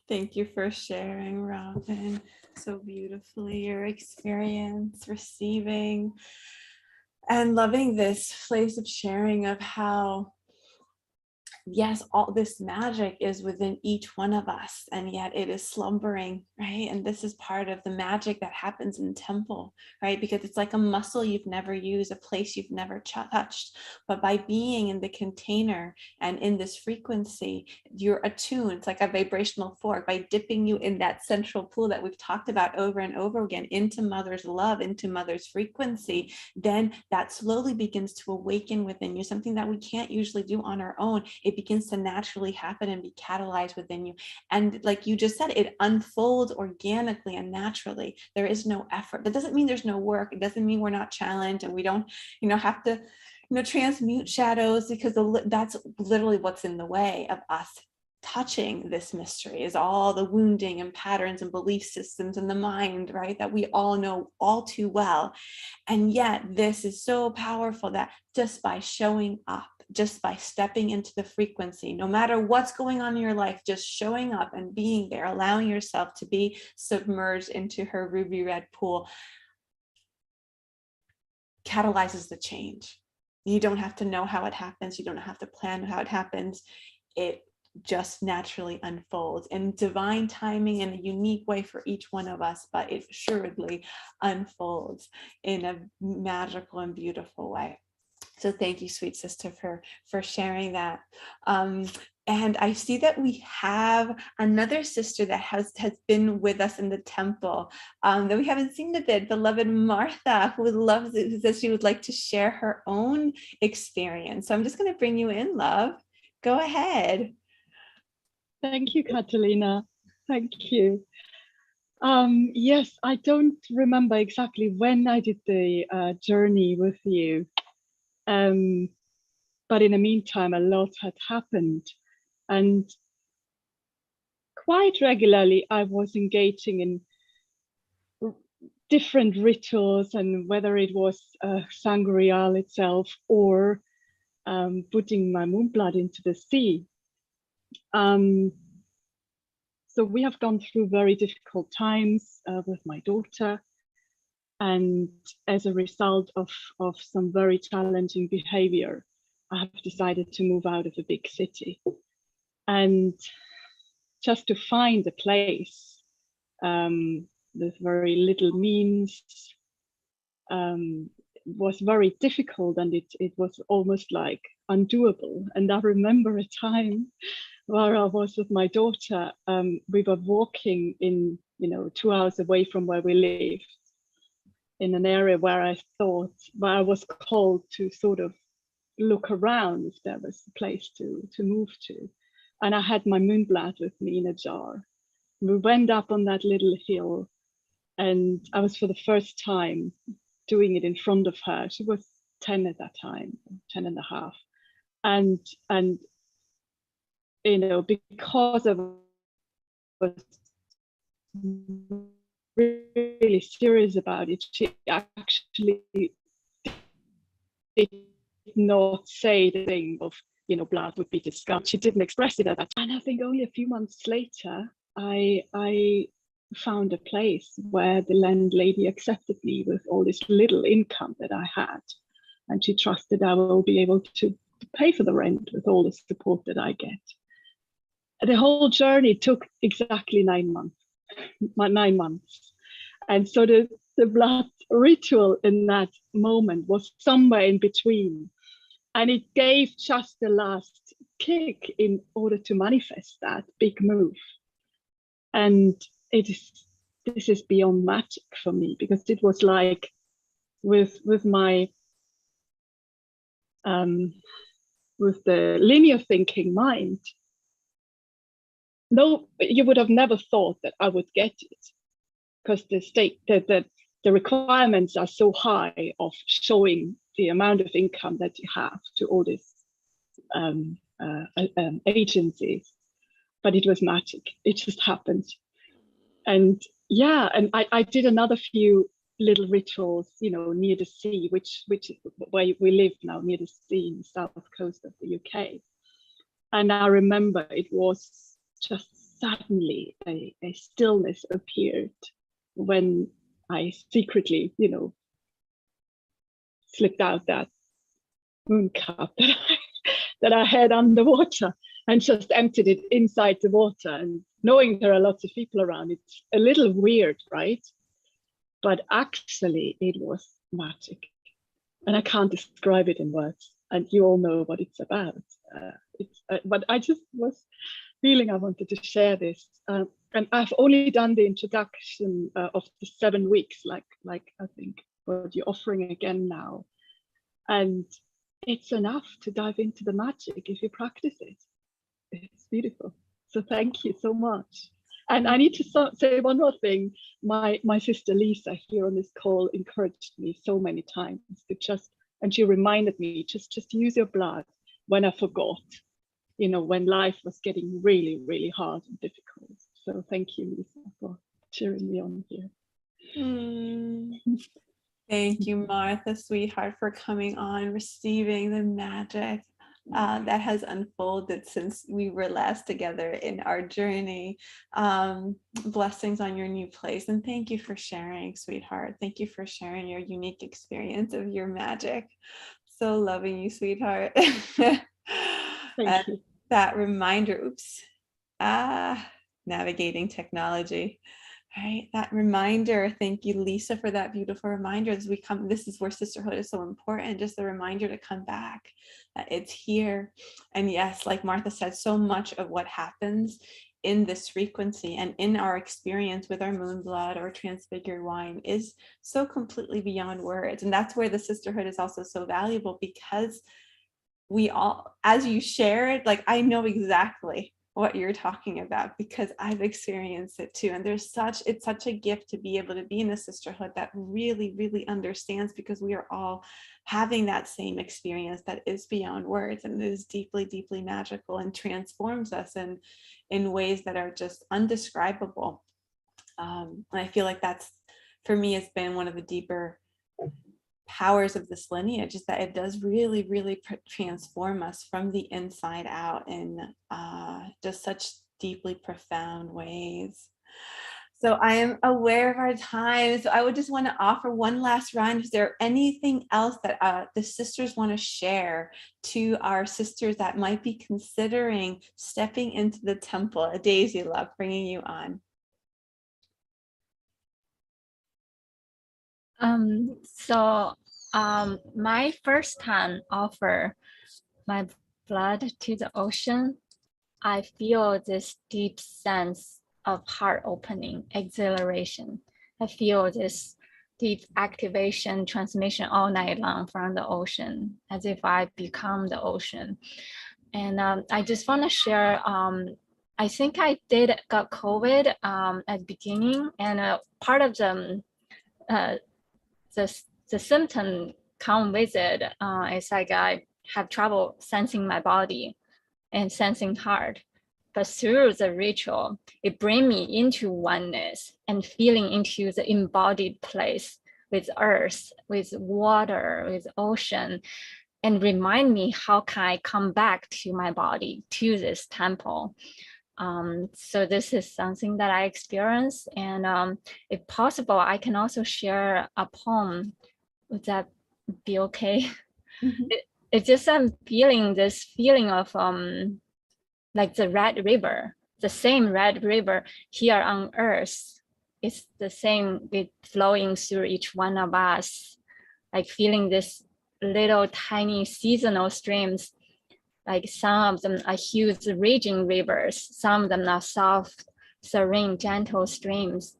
Thank you for sharing, Robin, so beautifully your experience, receiving and loving this place of sharing of how, yes, all this magic is within each one of us, and yet it is slumbering, right? And this is part of the magic that happens in temple, right? Because it's like a muscle you've never used, a place you've never touched. But by being in the container and in this frequency, you're attuned. It's like a vibrational fork. By dipping you in that central pool that we've talked about over and over again, into mother's love, into mother's frequency, then that slowly begins to awaken within you, something that we can't usually do on our own. It begins to naturally happen and be catalyzed within you. And like you just said, it unfolds organically and naturally. There is no effort. That doesn't mean there's no work. It doesn't mean we're not challenged and we don't, have to, transmute shadows, because that's literally what's in the way of us touching this mystery, is all the wounding and patterns and belief systems in the mind, right? That we all know all too well. And yet this is so powerful that just by showing up, just by stepping into the frequency, no matter what's going on in your life, just showing up and being there, allowing yourself to be submerged into her ruby red pool, catalyzes the change. You don't have to know how it happens. You don't have to plan how it happens. It just naturally unfolds in divine timing in a unique way for each one of us, but it assuredly unfolds in a magical and beautiful way. So thank you, sweet sister, for sharing that. And I see that we have another sister that has been with us in the temple that we haven't seen a bit, beloved Martha, who says she would like to share her own experience. So I'm just going to bring you in, love. Go ahead. Thank you, Catalina. Thank you. Yes, I don't remember exactly when I did the journey with you. But in the meantime, a lot had happened. And quite regularly, I was engaging in different rituals, and whether it was Sangreal itself or putting my moon blood into the sea. So we have gone through very difficult times with my daughter. And as a result of some very challenging behavior, I have decided to move out of a big city. And just to find a place with very little means was very difficult, and it was almost like undoable. And I remember a time where I was with my daughter. We were walking in, 2 hours away from where we live, in an area where I was called to sort of look around if there was a place to move to. And I had my moon blood with me in a jar. We went up on that little hill, and I was for the first time doing it in front of her. She was 10 at that time, 10 and a half. And because I was really serious about it, she actually did not say the thing of, blood would be discarded. She didn't express it at that time. And I think only a few months later, I found a place where the landlady accepted me with all this little income that I had. And she trusted I will be able to pay for the rent with all the support that I get. The whole journey took exactly 9 months. 9 months. And so the blood ritual in that moment was somewhere in between. And it gave just the last kick in order to manifest that big move. And this is beyond magic for me, because it was like with my with the linear thinking mind, no, you would have never thought that I would get it, because the requirements are so high of showing the amount of income that you have to all these agencies. But it was magic. It just happened. And yeah, and I did another few little rituals, near the sea, which where we live now, near the sea in the south coast of the UK. And I remember it was just suddenly a stillness appeared when I secretly, slipped out that moon cup that I had underwater and just emptied it inside the water. And knowing there are lots of people around, it's a little weird, right? But actually it was magic. And I can't describe it in words. And you all know what it's about. But I just was feeling I wanted to share this. And I've only done the introduction of the 7 weeks, like I think what you're offering again now. And it's enough to dive into the magic if you practice it. It's beautiful. So thank you so much. And I need to say one more thing. My sister Lisa here on this call encouraged me so many times to and she reminded me, just use your blood when I forgot, when life was getting really, really hard and difficult. So thank you, Lisa, for cheering me on here. Thank you, Martha, sweetheart, for coming on, receiving the magic that has unfolded since we were last together in our journey. Blessings on your new place. And thank you for sharing, sweetheart. Thank you for sharing your unique experience of your magic. So loving you, sweetheart. Thank you. That reminder, navigating technology. Right, that reminder. Thank you, Lisa, for that beautiful reminder. As we come, this is where sisterhood is so important. Just a reminder to come back. It's here. And yes, like Martha said, so much of what happens in this frequency and in our experience with our moon blood or transfigured wine is so completely beyond words. And that's where the sisterhood is also so valuable, because we all, as you share it, like I know exactly what you're talking about, because I've experienced it too. And it's such a gift to be able to be in a sisterhood that really, really understands, because we are all having that same experience that is beyond words and is deeply, deeply magical and transforms us in ways that are just undescribable. And I feel like that's, for me, it's been one of the deeper powers of this lineage is that it does really, really transform us from the inside out in just such deeply profound ways. So I am aware of our time. So I would just want to offer one last round. Is there anything else that the sisters want to share to our sisters that might be considering stepping into the temple? Daisy, love, bringing you on. My first time offer my blood to the ocean, I feel this deep sense of heart opening, exhilaration. I feel this deep activation, transmission all night long from the ocean, as if I become the ocean. And I just want to share, I think I got COVID at the beginning, and part of the symptom come with it. It's like I have trouble sensing my body and sensing heart. But through the ritual, it brings me into oneness and feeling into the embodied place with earth, with water, with ocean, and remind me how can I come back to my body, to this temple. So this is something that I experienced, and if possible, I can also share a poem. Would that be okay? Mm-hmm. It's just I'm feeling this feeling of like the Red River, the same Red River here on Earth. It's the same with flowing through each one of us, like feeling this little tiny seasonal streams. Like some of them are huge raging rivers, some of them are soft, serene, gentle streams.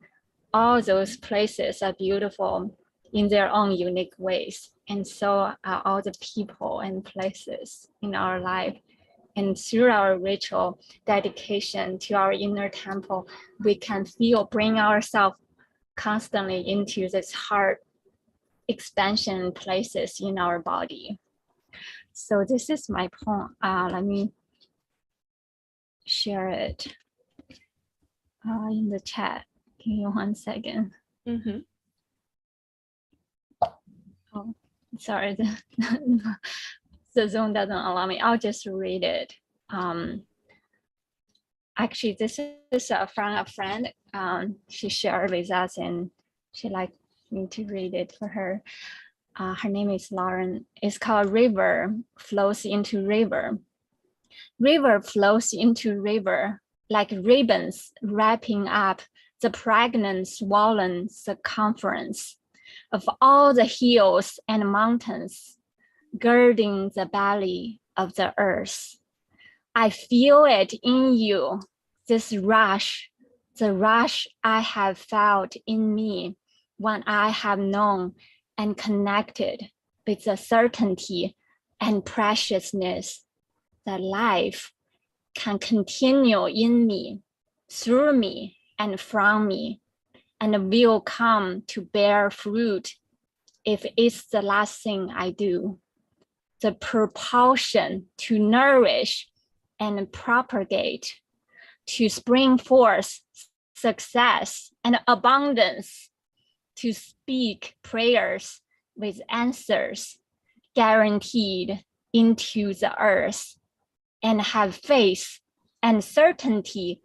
All those places are beautiful in their own unique ways. And so are all the people and places in our life. And through our ritual dedication to our inner temple, we can bring ourselves constantly into this heart expansion places in our body. So this is my poem. Let me share it in the chat. Give me 1 second. Mm-hmm. Oh, sorry, the Zoom doesn't allow me. I'll just read it. Actually, this is from a friend. She shared with us, and she liked me to read it for her. Her name is Lauren. It's called River Flows into River. River flows into river like ribbons wrapping up the pregnant swollen circumference of all the hills and mountains girding the belly of the earth. I feel it in you, this rush, the rush I have felt in me when I have known and connected with the certainty and preciousness that life can continue in me, through me, and from me, and will come to bear fruit if it's the last thing I do. The propulsion to nourish and propagate, to spring forth success and abundance, to speak prayers with answers guaranteed into the earth, and have faith and certainty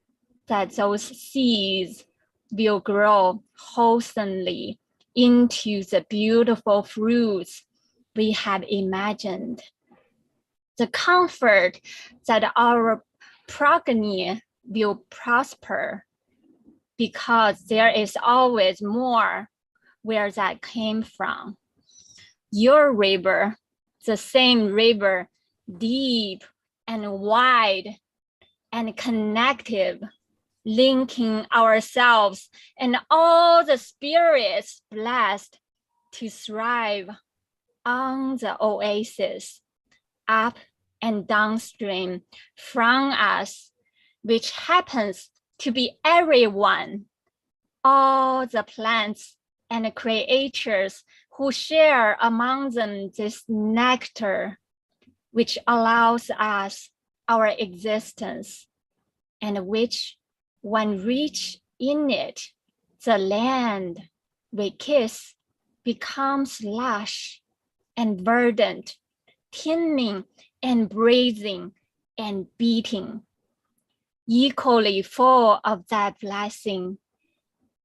that those seeds will grow wholesomely into the beautiful fruits we have imagined. The comfort that our progeny will prosper because there is always more where that came from. Your river, the same river, deep and wide and connective, linking ourselves and all the spirits blessed to thrive on the oasis, up and downstream from us, which happens to be everyone, all the plants and creatures who share among them this nectar, which allows us our existence, and which, when reached in it, the land we kiss becomes lush and verdant, teeming and breathing and beating, equally full of that blessing.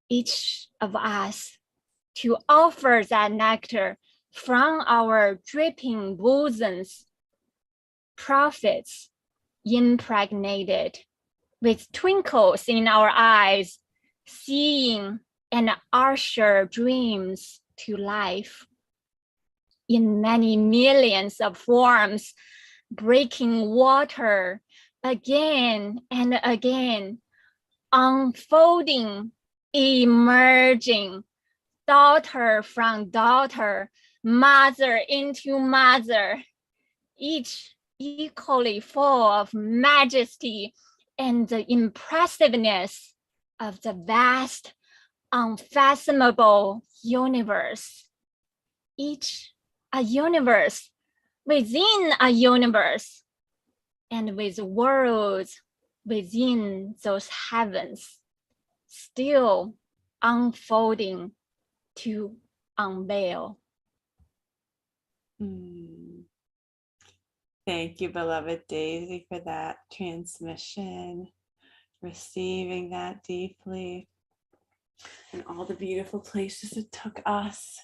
Each of us to offer that nectar from our dripping bosoms, prophets impregnated with twinkles in our eyes, seeing and usher dreams to life in many millions of forms, breaking water again and again, unfolding, emerging, daughter from daughter, mother into mother, each equally full of majesty and the impressiveness of the vast, unfathomable universe. Each a universe within a universe, and with worlds within those heavens, still unfolding to unveil. Thank you, beloved Daisy, for that transmission, receiving that deeply, and all the beautiful places it took us.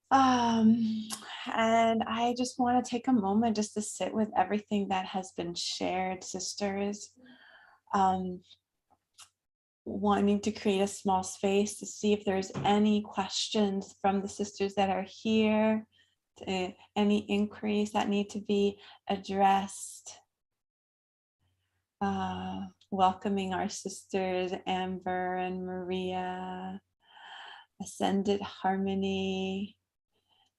And I just want to take a moment just to sit with everything that has been shared, sisters. Wanting to create a small space to see if there's any questions from the sisters that are here, any inquiries that need to be addressed. Welcoming our sisters Amber and Maria, Ascended Harmony,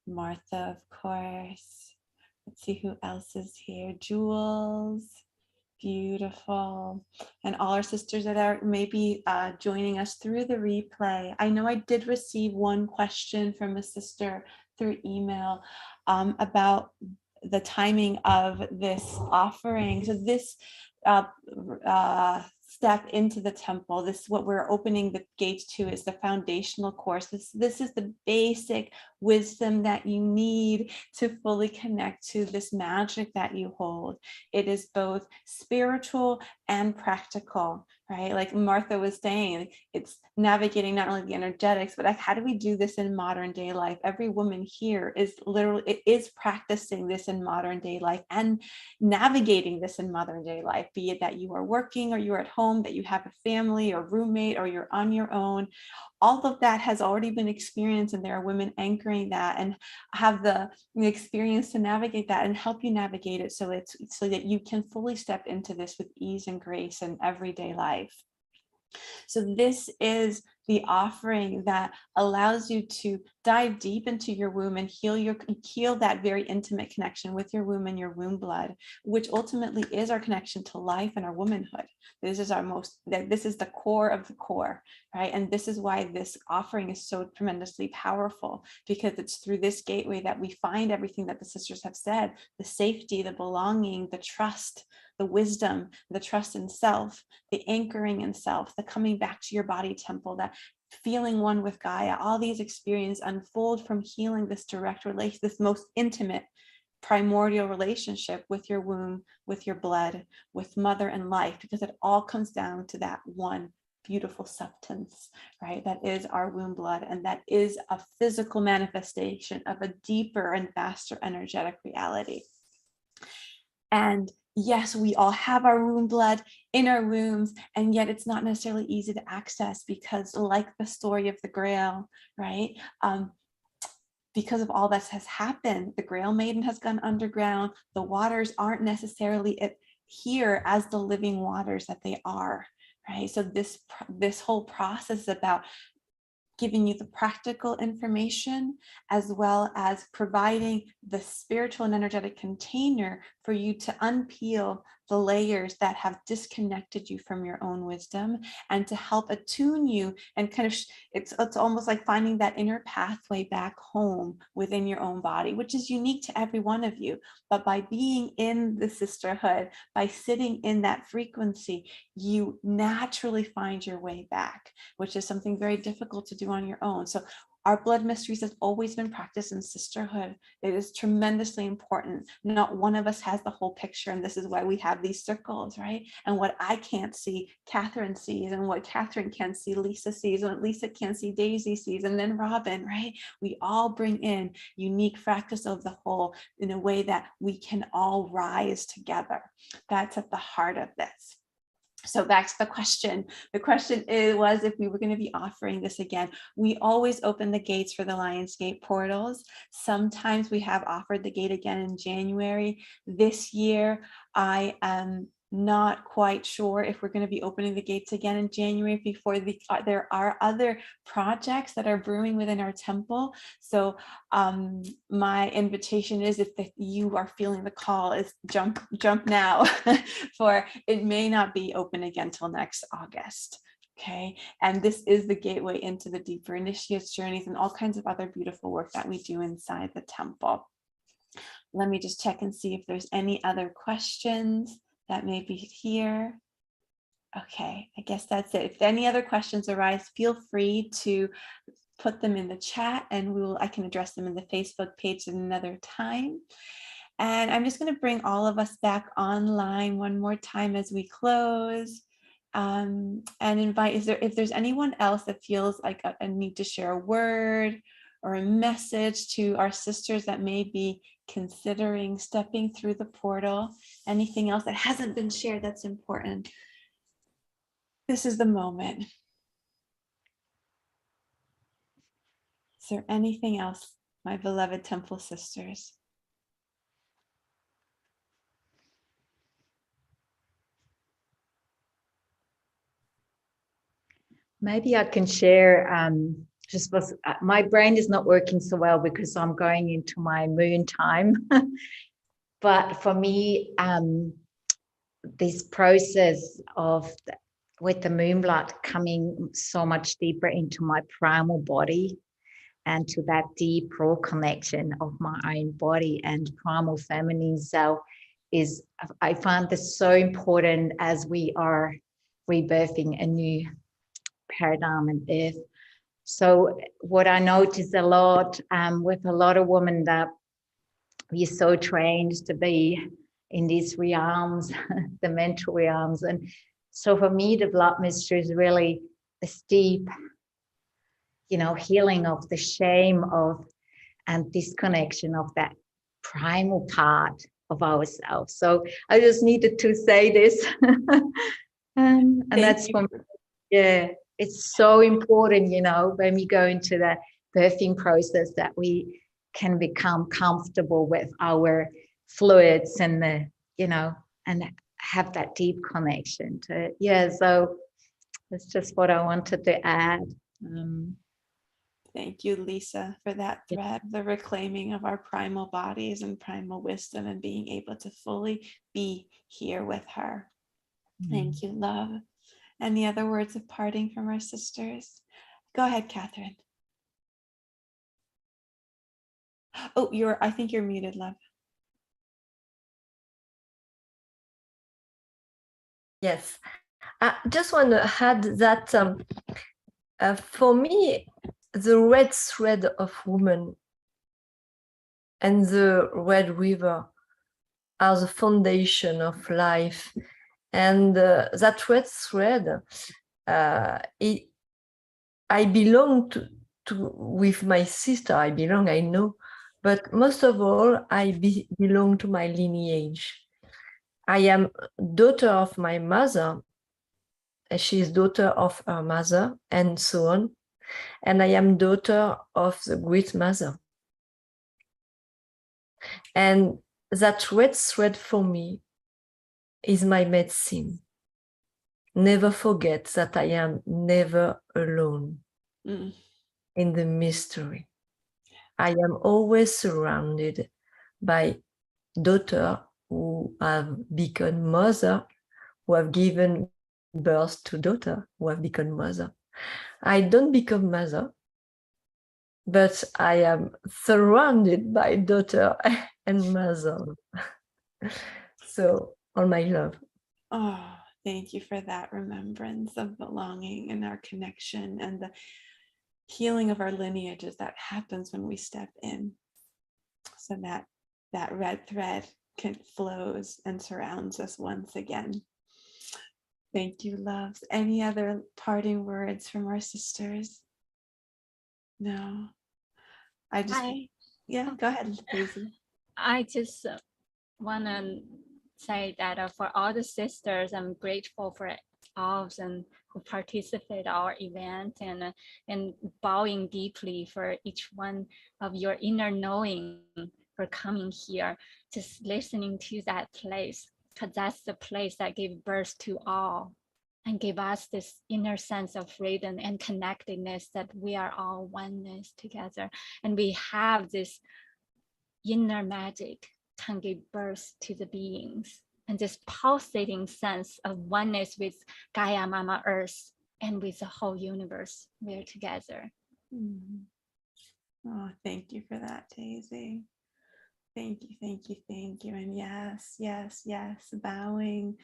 Martha, of course. Let's see who else is here. Jules. Beautiful. And all our sisters that are maybe joining us through the replay. I know I did receive one question from a sister through email about the timing of this offering. So this step into the temple, this what we're opening the gates to is the foundational course. This is the basic wisdom that you need to fully connect to this magic that you hold. It is both spiritual and practical, right? Like Martha was saying, it's navigating not only the energetics, but like, how do we do this in modern day life? Every woman here is practicing this in modern day life and navigating this in modern day life, be it that you are working or you're at home, that you have a family or roommate, or you're on your own. All of that has already been experienced, and there are women anchoring that and have the experience to navigate that and help you navigate it so that you can fully step into this with ease and grace in everyday life. So this is the offering that allows you to dive deep into your womb and heal that very intimate connection with your womb and your womb blood, which ultimately is our connection to life and our womanhood. This is the core of the core, right? And this is why this offering is so tremendously powerful, because it's through this gateway that we find everything that the sisters have said: the safety, the belonging, the trust, the wisdom, the trust in self, the anchoring in self, the coming back to your body temple, that feeling one with Gaia. All these experiences unfold from healing this direct relation, this most intimate primordial relationship with your womb, with your blood, with mother and life, because it all comes down to that one beautiful substance, right? That is our womb blood, and that is a physical manifestation of a deeper and vaster energetic reality. And yes, we all have our womb blood in our wombs, and yet it's not necessarily easy to access, because like the story of the Grail, right? Because of all that has happened, the Grail Maiden has gone underground. The waters aren't necessarily here as the living waters that they are, right? So this whole process is about giving you the practical information, as well as providing the spiritual and energetic container for you to unpeel the layers that have disconnected you from your own wisdom, and to help attune you and kind of, it's almost like finding that inner pathway back home within your own body, which is unique to every one of you. But by being in the sisterhood, by sitting in that frequency, you naturally find your way back, which is something very difficult to do on your own. So Our blood mysteries has always been practiced in sisterhood. It is tremendously important. Not one of us has the whole picture, and this is why we have these circles, right? And what I can't see, Catherine sees, and what Catherine can't see, Lisa sees, and what Lisa can't see, Daisy sees, and then Robin, right? We all bring in unique fractals of the whole in a way that we can all rise together. That's at the heart of this. So back to the question. The question was if we were going to be offering this again. We always open the gates for the Lionsgate portals. Sometimes we have offered the gate again in January. This year, I am not quite sure if we're going to be opening the gates again in January before there are other projects that are brewing within our temple. So my invitation is, if you are feeling the call, is jump now for it may not be open again till next August. Okay, and this is the gateway into the deeper initiates journeys and all kinds of other beautiful work that we do inside the temple. Let me just check and see if there's any other questions that may be here. Okay, I guess that's it. If any other questions arise, feel free to put them in the chat, and I can address them in the Facebook page at another time. And I'm just going to bring all of us back online one more time as we close, and invite, if there's anyone else that feels like a need to share a word or a message to our sisters that may be considering stepping through the portal, anything else that hasn't been shared that's important, this is the moment. Is there anything else, my beloved temple sisters? Maybe I can share, my brain is not working so well because I'm going into my moon time. But for me, this process with the moon blood coming so much deeper into my primal body and to that deep raw connection of my own body and primal feminine self I find this so important as we are rebirthing a new paradigm and earth. So what I notice a lot with a lot of women, that we're so trained to be in these realms, the mental realms. And so for me, the blood mystery is really this deep, healing of the shame and disconnection of that primal part of ourselves. So I just needed to say this. And that's for me. Yeah, it's so important, when we go into the birthing process, that we can become comfortable with our fluids and and have that deep connection to it. Yeah, so that's just what I wanted to add. Thank you, Lisa, for that thread, the reclaiming of our primal bodies and primal wisdom and being able to fully be here with her. Thank you, love. Any other words of parting from our sisters? Go ahead, Catherine. Oh, I think you're muted, love. Yes, I just want to add that for me, the red thread of woman and the red river are the foundation of life. And that red thread, I belong to with my sister, I know, but most of all, I belong to my lineage. I am daughter of my mother, she is daughter of her mother, and so on. And I am daughter of the great mother. And that red thread for me is my medicine. Never forget that I am never alone in the mystery. I am always surrounded by daughters who have become mother, who have given birth to daughter, who have become mother. I don't become mother, but I am surrounded by daughter and mother. So, all my love. Oh, thank you for that remembrance of belonging and our connection and healing of our lineages that happens when we step in, so that red thread flows and surrounds us once again. Thank you, loves. Any other parting words from our sisters? No. Yeah, go ahead, Daisy. I just want to say that for all the sisters, I'm grateful for all of them who participate our event, and bowing deeply for each one of your inner knowing for coming here, just listening to that place, because that's the place that gave birth to all and gave us this inner sense of freedom and connectedness, that we are all oneness together, and we have this inner magic can give birth to the beings, and this pulsating sense of oneness with Gaia Mama Earth and with the whole universe. We're together. Oh, thank you for that, Daisy. Thank you, thank you, thank you. And yes, yes, yes, bowing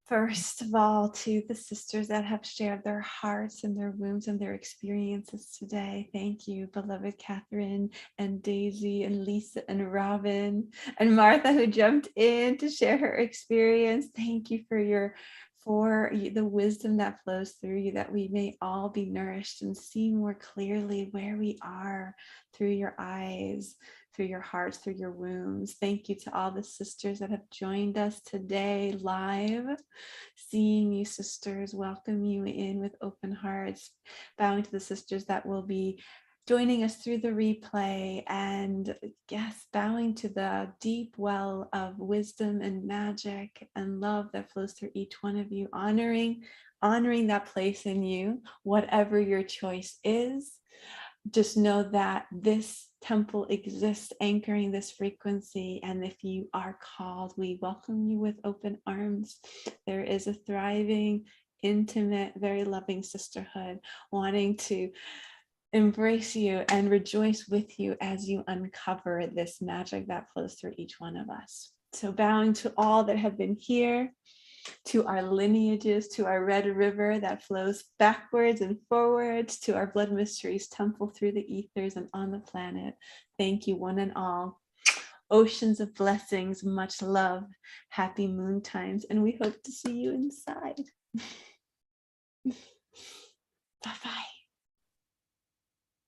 first of all to the sisters that have shared their hearts and their wounds and their experiences today. Thank you, beloved Catherine and Daisy and Lisa and Robin and Martha, who jumped in to share her experience. Thank you for the wisdom that flows through you, that we may all be nourished and see more clearly where we are through your eyes, through your hearts, through your wombs. Thank you to all the sisters that have joined us today live. Seeing you, sisters, welcome you in with open hearts. Bowing to the sisters that will be joining us through the replay, and yes, bowing to the deep well of wisdom and magic and love that flows through each one of you, honoring that place in you, whatever your choice is. Just know that this temple exists anchoring this frequency, and if you are called, we welcome you with open arms. There is a thriving, intimate, very loving sisterhood wanting to embrace you and rejoice with you as you uncover this magic that flows through each one of us. So bowing to all that have been here, to our lineages, to our red river that flows backwards and forwards, to our blood mysteries temple through the ethers and on the planet. Thank you, one and all. Oceans of blessings, much love, happy moon times, and we hope to see you inside.